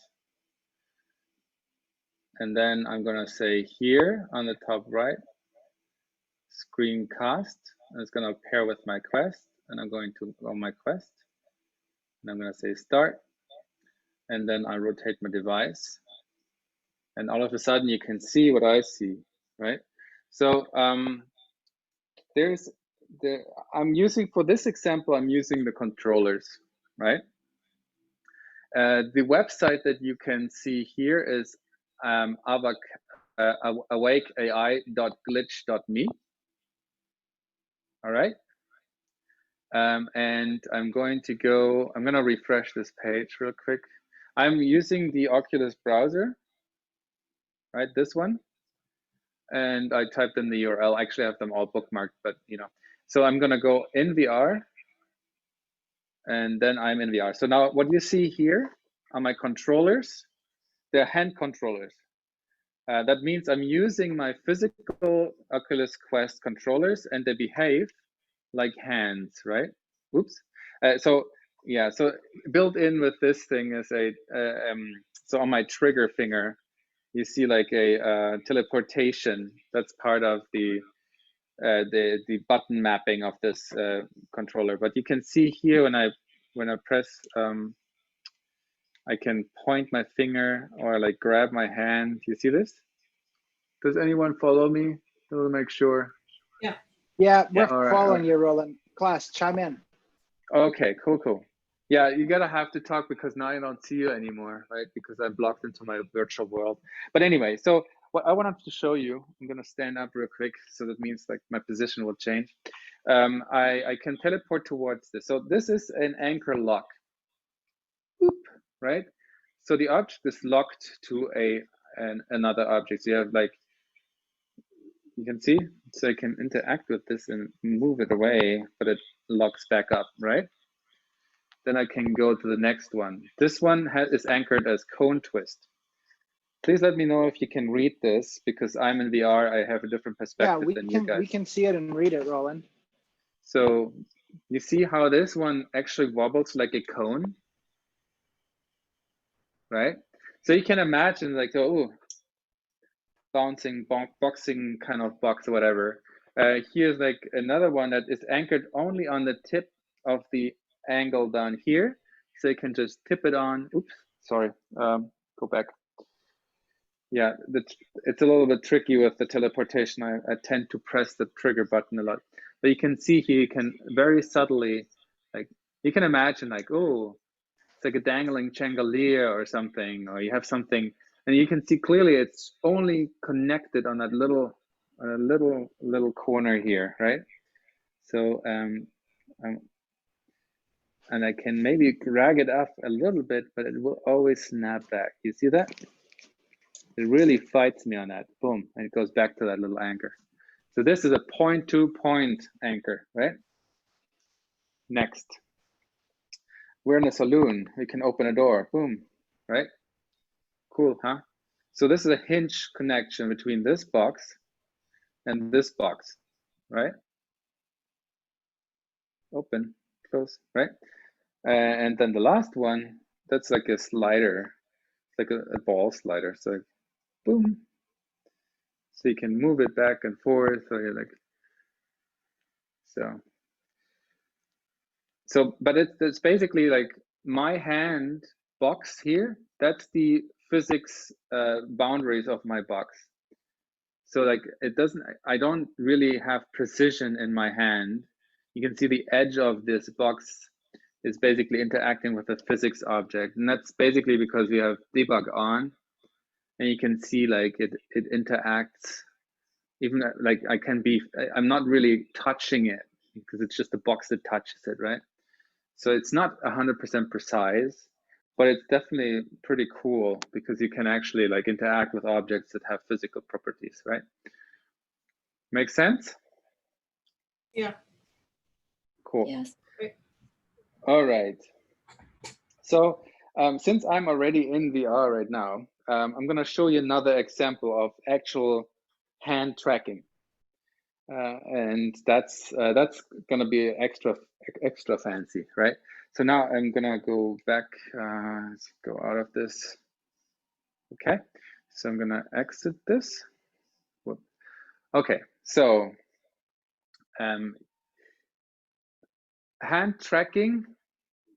And then I'm gonna say here on the top right, screencast, and it's gonna pair with my Quest, and I'm going to go on my Quest, and I'm gonna say start, and then I rotate my device, and all of a sudden you can see what I see, right? So I'm using, for this example, I'm using the controllers, right? The website that you can see here is awakeai.glitch.me. All right. And I'm going to refresh this page real quick. I'm using the Oculus browser, right? This one. And I typed in the URL. I actually have them all bookmarked, but so I'm going to go in VR, and then I'm in VR. So now what you see here are my controllers. They're hand controllers. That means I'm using my physical Oculus Quest controllers, and they behave like hands, right? Oops. So built in with this thing is so on my trigger finger, you see like a teleportation. That's part of the button mapping of this controller. But you can see here when I press, I can point my finger or like grab my hand. You see this? Does anyone follow me? To make sure. Yeah. Yeah, we're All following right. you, Roland. Class, chime in. Okay, cool. Yeah, you gotta have to talk because now I don't see you anymore, right? Because I'm blocked into my virtual world. But anyway, so what I wanted to show you, I'm gonna stand up real quick, so that means like my position will change. I can teleport towards this. So this is an anchor lock. Boop, right? So the object is locked to another object. So you have like, you can see, so I can interact with this and move it away, but it locks back up, right? Then I can go to the next one. This one is anchored as cone twist. Please let me know if you can read this, because I'm in VR. I have a different perspective than you guys. We can see it and read it, Roland. So you see how this one actually wobbles like a cone, right? So you can imagine like, oh, bouncing, boxing kind of box or whatever. Here's like another one that is anchored only on the tip of the angle down here. So you can just tip it on. Oops, sorry, go back. Yeah, it's a little bit tricky with the teleportation. I tend to press the trigger button a lot. But you can see here, you can very subtly, like, you can imagine like, oh, it's like a dangling chandelier or something, or you have something, and you can see clearly it's only connected on that little corner here, right? So and I can maybe drag it up a little bit, but it will always snap back. You see that? It really fights me on that. Boom, and it goes back to that little anchor. So this is a point-to-point anchor, right? Next, we're in a saloon. We can open a door. Boom, right? Cool, huh? So this is a hinge connection between this box and this box, right? Open, close, right? And then the last one, that's like a slider, like a ball slider. So boom. So you can move it back and forth. So you're like, but it's basically like my hand box here. That's the physics boundaries of my box. So like I don't really have precision in my hand. You can see the edge of this box is basically interacting with a physics object. And that's basically because we have debug on, and you can see like it interacts, even like I'm not really touching it because it's just a box that touches it, right? So it's not 100% precise, but it's definitely pretty cool because you can actually like interact with objects that have physical properties, right? Make sense? Yeah. Cool. Yes. All right. So since I'm already in VR right now, I'm going to show you another example of actual hand tracking. And that's going to be extra fancy, right? So now I'm going to go back, let's go out of this. Okay, so I'm going to exit this. Whoop. Okay, so hand tracking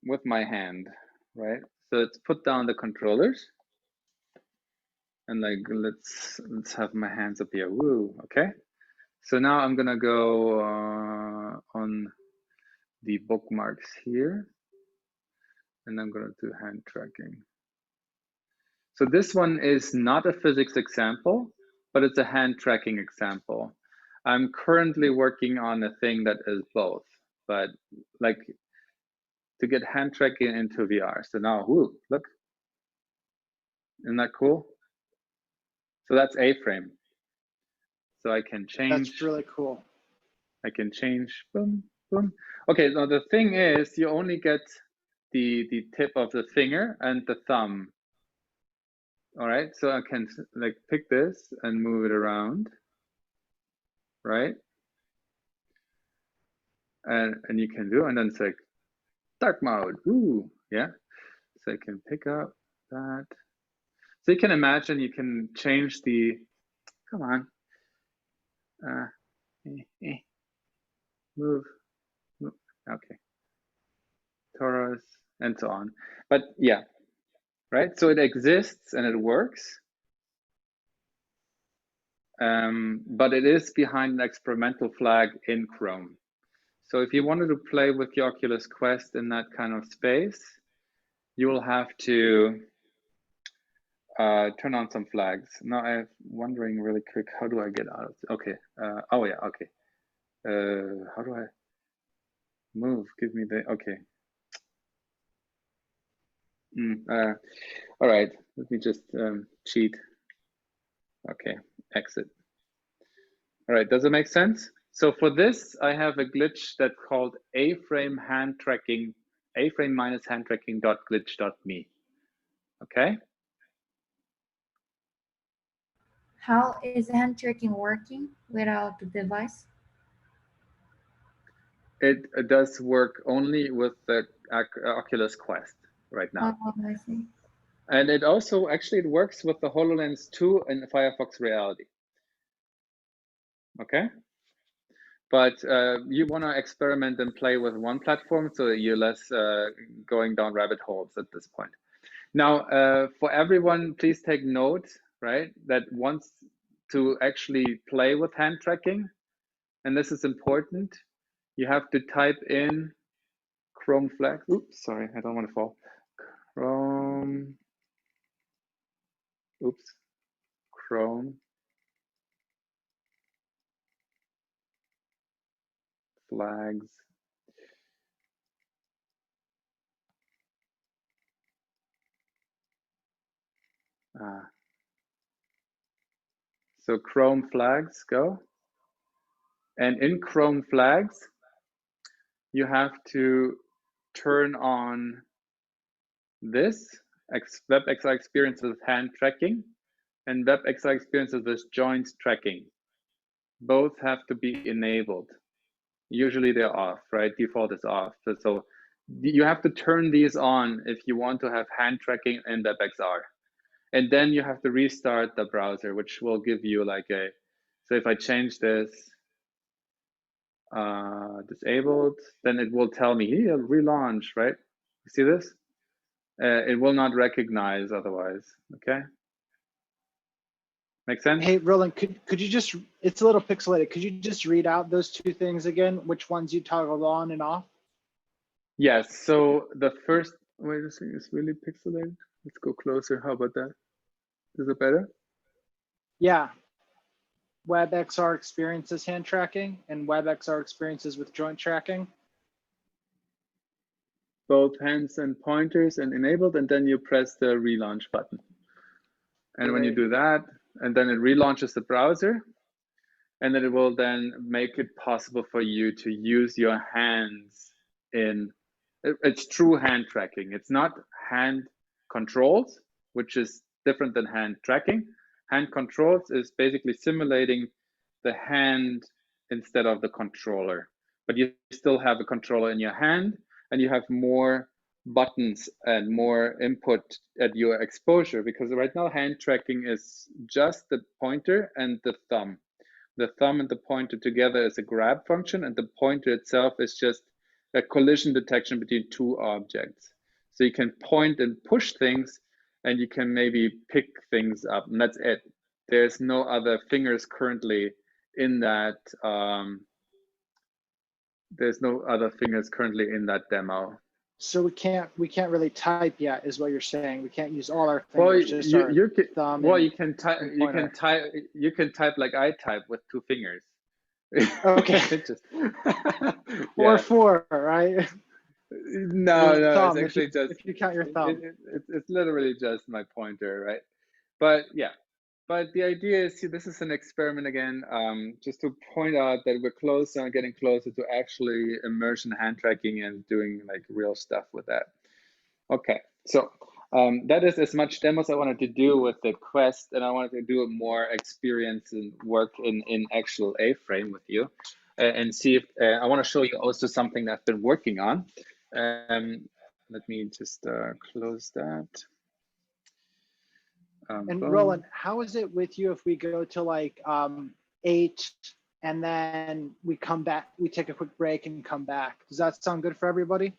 with my hand, right? So let's put down the controllers. And like, let's have my hands up here. Woo, okay. So now I'm gonna go on the bookmarks here, and I'm gonna do hand tracking. So this one is not a physics example, but it's a hand tracking example. I'm currently working on a thing that is both, but like to get hand tracking into VR. So now, woo, look, isn't that cool? So that's A-frame. So I can change. That's really cool. I can change, boom, boom. Okay, now the thing is, you only get the tip of the finger and the thumb. All right, so I can like pick this and move it around, right? And you can do, and then it's like dark mode, ooh, yeah. So I can pick up that. So you can imagine you can change the, come on, move, okay, torus, and so on. But yeah, right? So it exists and it works, but it is behind an experimental flag in Chrome. So if you wanted to play with the Oculus Quest in that kind of space, you will have to turn on some flags. Now I'm wondering really quick, how do I get out of it? Okay, oh yeah, okay. How do I move? Give me the, okay. All right, let me just cheat. Okay, exit. All right, does it make sense? So for this, I have a glitch that's called A-frame hand tracking, A-frame minus hand tracking dot glitch dot me. Okay. How is hand tracking working without the device? It does work only with the Oculus Quest right now. Oh, I see. And it also, actually, it works with the HoloLens 2 and Firefox Reality. Okay. But you want to experiment and play with one platform so that you're less going down rabbit holes at this point. Now, for everyone, please take note, right, that wants to actually play with hand tracking, and this is important, you have to type in Chrome flag. Oops, sorry, I don't want to fall. Chrome, oops, Chrome flags. So Chrome flags, go. And in Chrome flags, you have to turn on this WebXR experience with hand tracking and WebXR experience with joint tracking. Both have to be enabled. Usually they're off, right? Default is off. So you have to turn these on if you want to have hand tracking in WebXR. And then you have to restart the browser, which will give you like a, so if I change this, disabled, then it will tell me, here, relaunch, right? You see this? It will not recognize otherwise, okay? Make sense? Hey, Roland, could you just, it's a little pixelated. Could you just read out those two things again? Which ones you toggled on and off? Yes, so the first, wait a second, it's really pixelated. Let's go closer, how about that? Is it better? Yeah. WebXR experiences hand tracking and WebXR experiences with joint tracking. both hands and pointers and enabled, and then you press the relaunch button. And when you do that, and then it relaunches the browser, and then it will then make it possible for you to use your hands in, it's true hand tracking. It's not hand controls, which is different than hand tracking. Hand controls is basically simulating the hand instead of the controller. But you still have a controller in your hand, and you have more buttons and more input at your exposure, because right now hand tracking is just the pointer and the thumb. The thumb and the pointer together is a grab function, and the pointer itself is just a collision detection between two objects. So you can point and push things, and you can maybe pick things up, and that's it. There's no other fingers currently in that. There's no other fingers currently in that demo. So we can't really type yet, is what you're saying. We can't use all our Well, fingers, just our thumb. Well, and, you can type. You can type like I type with 2 fingers. Okay. Just, or 4, right? No, thumb, it's actually just. If you count your thumb. It's literally just my pointer, right? But yeah. But the idea is, see, this is an experiment again, just to point out that we're getting closer to actually immersion hand tracking and doing like real stuff with that. Okay, so that is as much demos I wanted to do with the Quest, and I wanted to do more experience and work in actual A-frame with you, and see if I want to show you also something that I've been working on. Let me just close that. And Roland, how is it with you if we go to like 8 and then we come back, we take a quick break and come back? Does that sound good for everybody?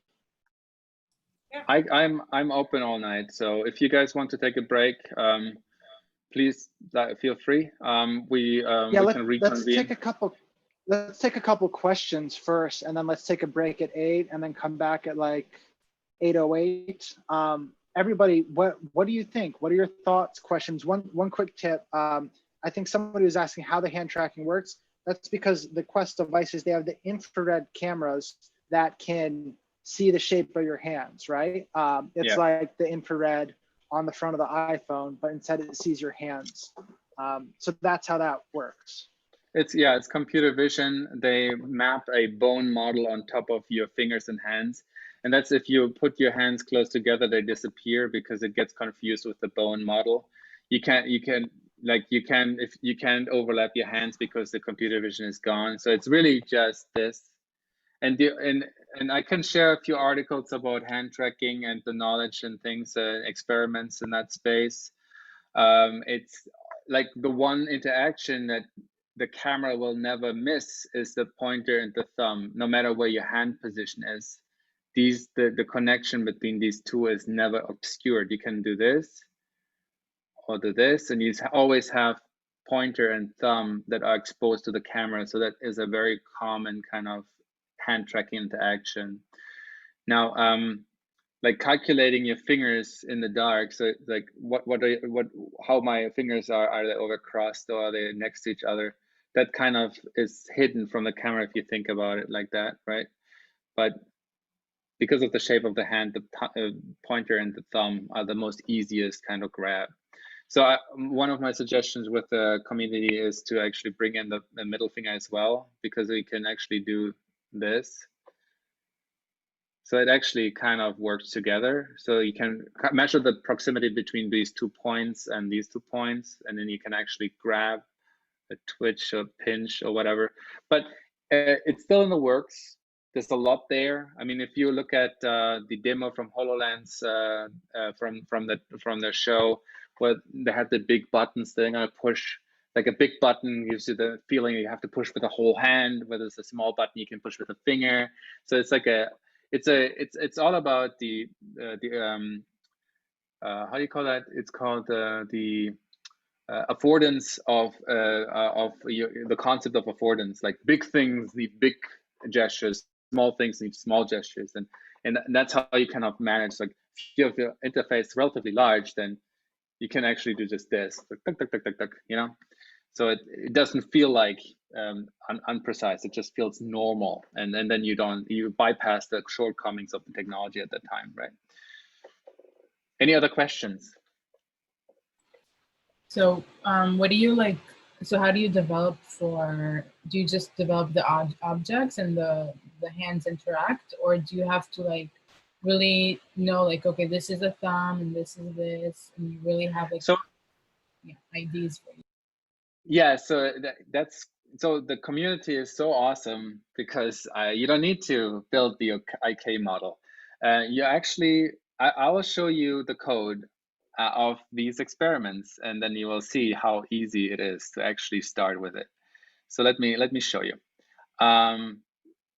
Yeah. I'm open all night, so if you guys want to take a break, please feel free. We can reconvene. Let's take a couple questions first, and then let's take a break at 8, and then come back at like 8:08. Everybody, what do you think? What are your thoughts, questions? One quick tip. I think somebody was asking how the hand tracking works. That's because the Quest devices, they have the infrared cameras that can see the shape of your hands, right? It's like the infrared on the front of the iPhone, but instead it sees your hands. So that's how that works. It's computer vision. They map a bone model on top of your fingers and hands. And that's if you put your hands close together, they disappear because it gets confused with the bone model. You can't overlap your hands because the computer vision is gone. So it's really just this. And I can share a few articles about hand tracking and the knowledge and things, experiments in that space. It's like the one interaction that the camera will never miss is the pointer and the thumb, no matter where your hand position is. The connection between these two is never obscured. You can do this or do this, and you always have pointer and thumb that are exposed to the camera. So that is a very common kind of hand tracking interaction. Now, like calculating your fingers in the dark. So like how my fingers are they overcrossed or are they next to each other? That kind of is hidden from the camera if you think about it like that, right? But because of the shape of the hand, the pointer and the thumb are the most easiest kind of grab. So one of my suggestions with the community is to actually bring in the middle finger as well, because we can actually do this. So it actually kind of works together. So you can measure the proximity between these 2 points and these 2 points, and then you can actually grab a twitch or pinch or whatever. But it's still in the works. There's a lot there. I mean, if you look at the demo from HoloLens from their show, where they had the big buttons they're gonna push, like a big button gives you the feeling you have to push with the whole hand, where there's a small button you can push with a finger. So it's like it's all about the how do you call that? It's called the affordance of the concept of affordance. Like big things need big gestures, small things need small gestures, and that's how you kind of manage. Like if you have your interface relatively large, then you can actually do just this, you know. So it doesn't feel like unprecise. It just feels normal, and then you bypass the shortcomings of the technology at that time, right? Any other questions? So what do you like? So how do you develop for? Do you just develop the objects and the hands interact, or do you have to like really know like, okay, this is a thumb and this is this, and you really have like ideas for you? Yeah, so that's so the community is so awesome because you don't need to build the IK model. You actually, I will show you the code of these experiments, and then you will see how easy it is to actually start with it. So let me show you.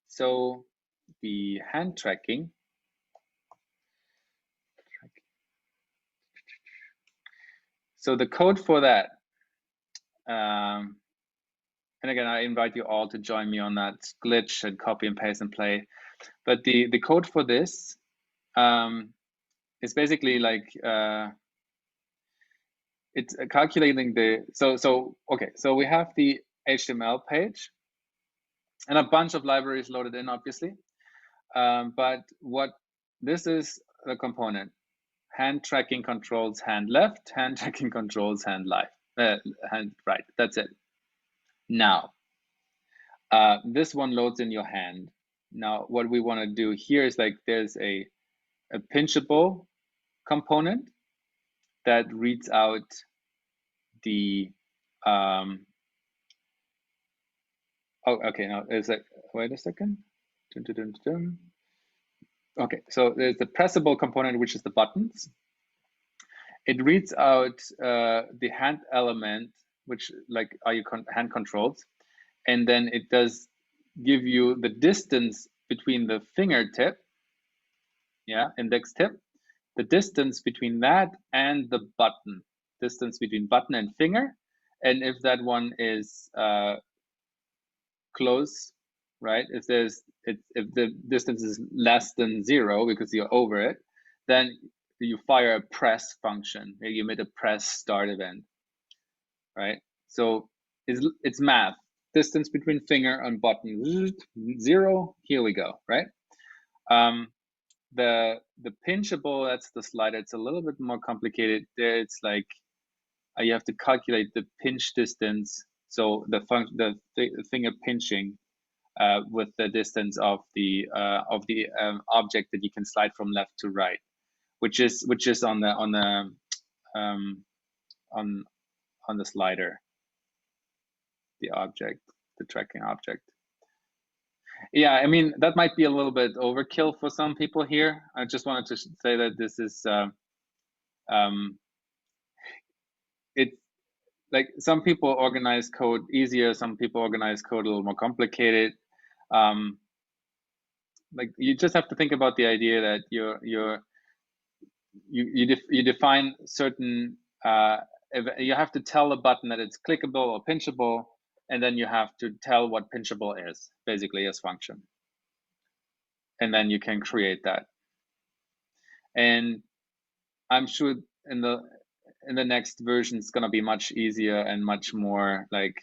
So the hand tracking. So the code for that. And again, I invite you all to join me on that glitch and copy and paste and play. But the code for this is basically like it's calculating the okay. So we have the HTML page and a bunch of libraries loaded in, obviously. But what this is the component: hand tracking controls hand left, hand tracking controls hand hand right. That's it. Now. This one loads in your hand. Now, what we want to do here is like there's a pinchable component that reads out the oh, okay, now there's like, wait a second. Okay, so there's the pressable component, which is the buttons. It reads out the hand element, which like are your hand controls, and then it does give you the distance between the fingertip, index tip, the distance between that and the button, distance between button and finger, and if that one is close, right? If the distance is less than 0 because you're over it, then you fire a press function. You emit a press start event, right? So it's math. Distance between finger and button 0. Here we go, right? The pinchable, that's the slider. It's a little bit more complicated. There, it's like you have to calculate the pinch distance. So the finger pinching with the distance of the object that you can slide from left to right, which is on the slider, the object, the tracking object. Yeah, I mean, that might be a little bit overkill for some people here. I just wanted to say that this is it's like some people organize code easier, some people organize code a little more complicated. Like you just have to think about the idea that you define certain you have to tell a button that it's clickable or pinchable, and then you have to tell what pinchable is, basically as function, and then you can create that. And I'm sure in the next version it's going to be much easier and much more like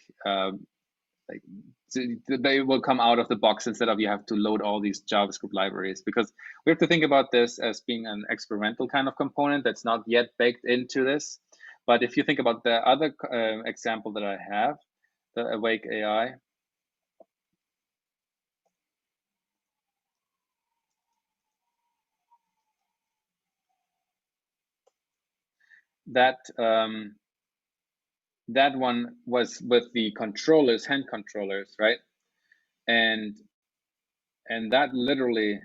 they will come out of the box instead of you have to load all these JavaScript libraries, because we have to think about this as being an experimental kind of component that's not yet baked into this. But if you think about the other example that I have, the Awake AI, that that one was with the controllers, hand controllers, right? And that literally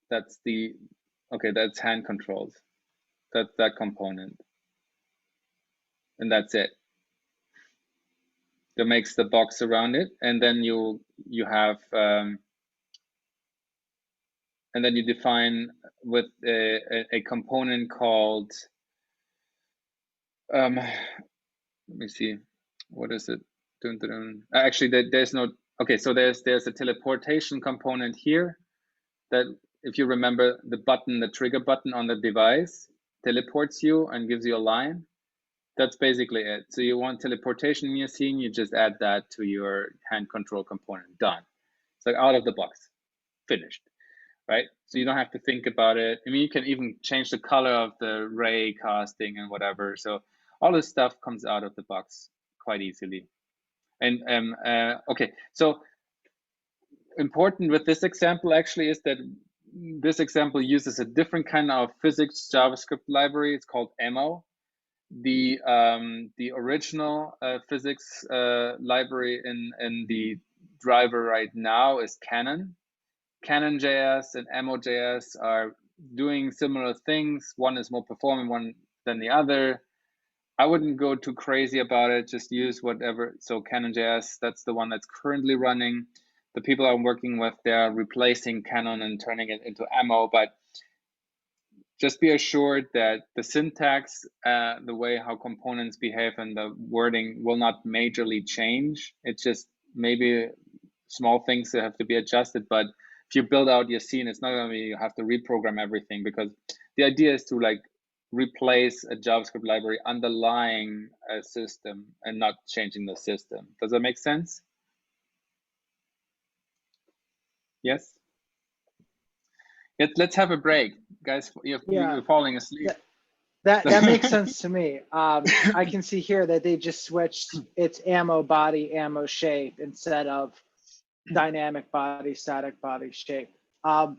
that's the that's hand controls. That's that component, and that's it. That makes the box around it, and then you have and then you define with a component called let me see, what is it? Actually, there's no, okay, so there's a teleportation component here that, if you remember the button, the trigger button on the device, teleports you and gives you a line. That's basically it. So you want teleportation in your scene, you just add that to your hand control component. Done. It's like out of the box, finished, right? So you don't have to think about it. I mean, you can even change the color of the ray casting and whatever. So all this stuff comes out of the box quite easily. And okay, so important with this example actually is that this example uses a different kind of physics JavaScript library. It's called MO. The original physics library in the driver right now is Canon. Canon.js and MO.js are doing similar things. One is more performant one than the other. I wouldn't go too crazy about it. Just use whatever. So Canon.js, that's the one that's currently running. The people I'm working with, they're replacing Canon and turning it into MO, but just be assured that the syntax, the way how components behave and the wording will not majorly change. It's just maybe small things that have to be adjusted, but if you build out your scene, it's not going to be you have to reprogram everything, because the idea is to like replace a JavaScript library underlying a system and not changing the system. Does that make sense? Yes? Let's have a break. Guys, you're falling asleep. That makes sense to me. I can see here that they just switched its ammo body, ammo shape instead of dynamic body, static body shape.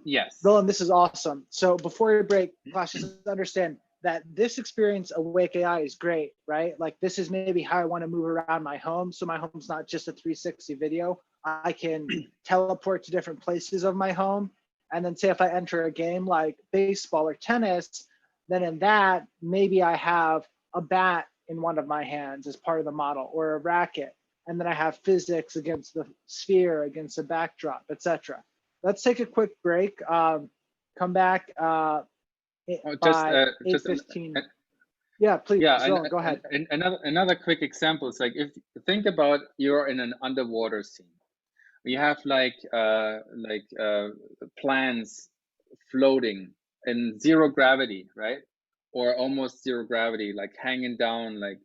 Yes. Roland, this is awesome. So before we break, class, just understand that this experience Awake AI is great, right? Like this is maybe how I want to move around my home. So my home's not just a 360 video. I can teleport to different places of my home. And then say if I enter a game like baseball or tennis, then in that, maybe I have a bat in one of my hands as part of the model, or a racket. And then I have physics against the sphere, against the backdrop, etc. Let's take a quick break. Come back by 8:15. Yeah, please, yeah, go ahead. Another quick example is like, if you think about you're in an underwater scene. We have like plants floating in zero gravity, right? Or almost zero gravity, like hanging down, like,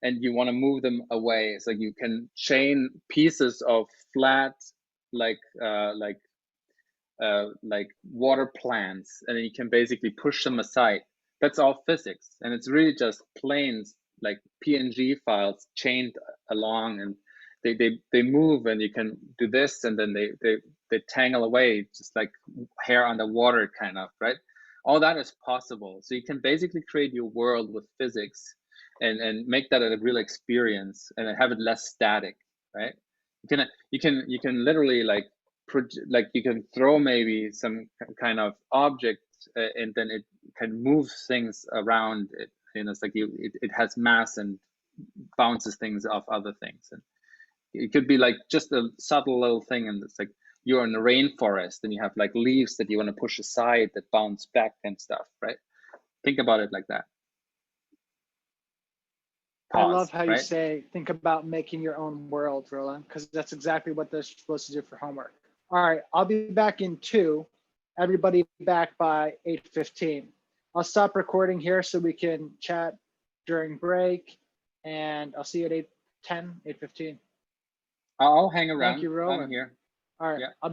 and you want to move them away. It's like you can chain pieces of flat, like water plants, and then you can basically push them aside. That's all physics, and it's really just planes, like PNG files chained along, and they move, and you can do this, and then they tangle away, just like hair underwater, kind of, right? All that is possible. So you can basically create your world with physics, and make that a real experience, and have it less static, right? You can literally like you can throw maybe some kind of object, and then it can move things around it. You know, it's like it has mass and bounces things off other things, and it could be like just a subtle little thing, and it's like you're in a rainforest and you have like leaves that you want to push aside that bounce back and stuff, right? Think about it like that. I love how you say, think about making your own world, Roland, because that's exactly what they're supposed to do for homework. All right, I'll be back in 2. Everybody back by 8:15. I'll stop recording here so we can chat during break, and I'll see you at 8:10, 8:15. I'll hang around. Thank you, Roland. I'm here. All right, yeah. I'll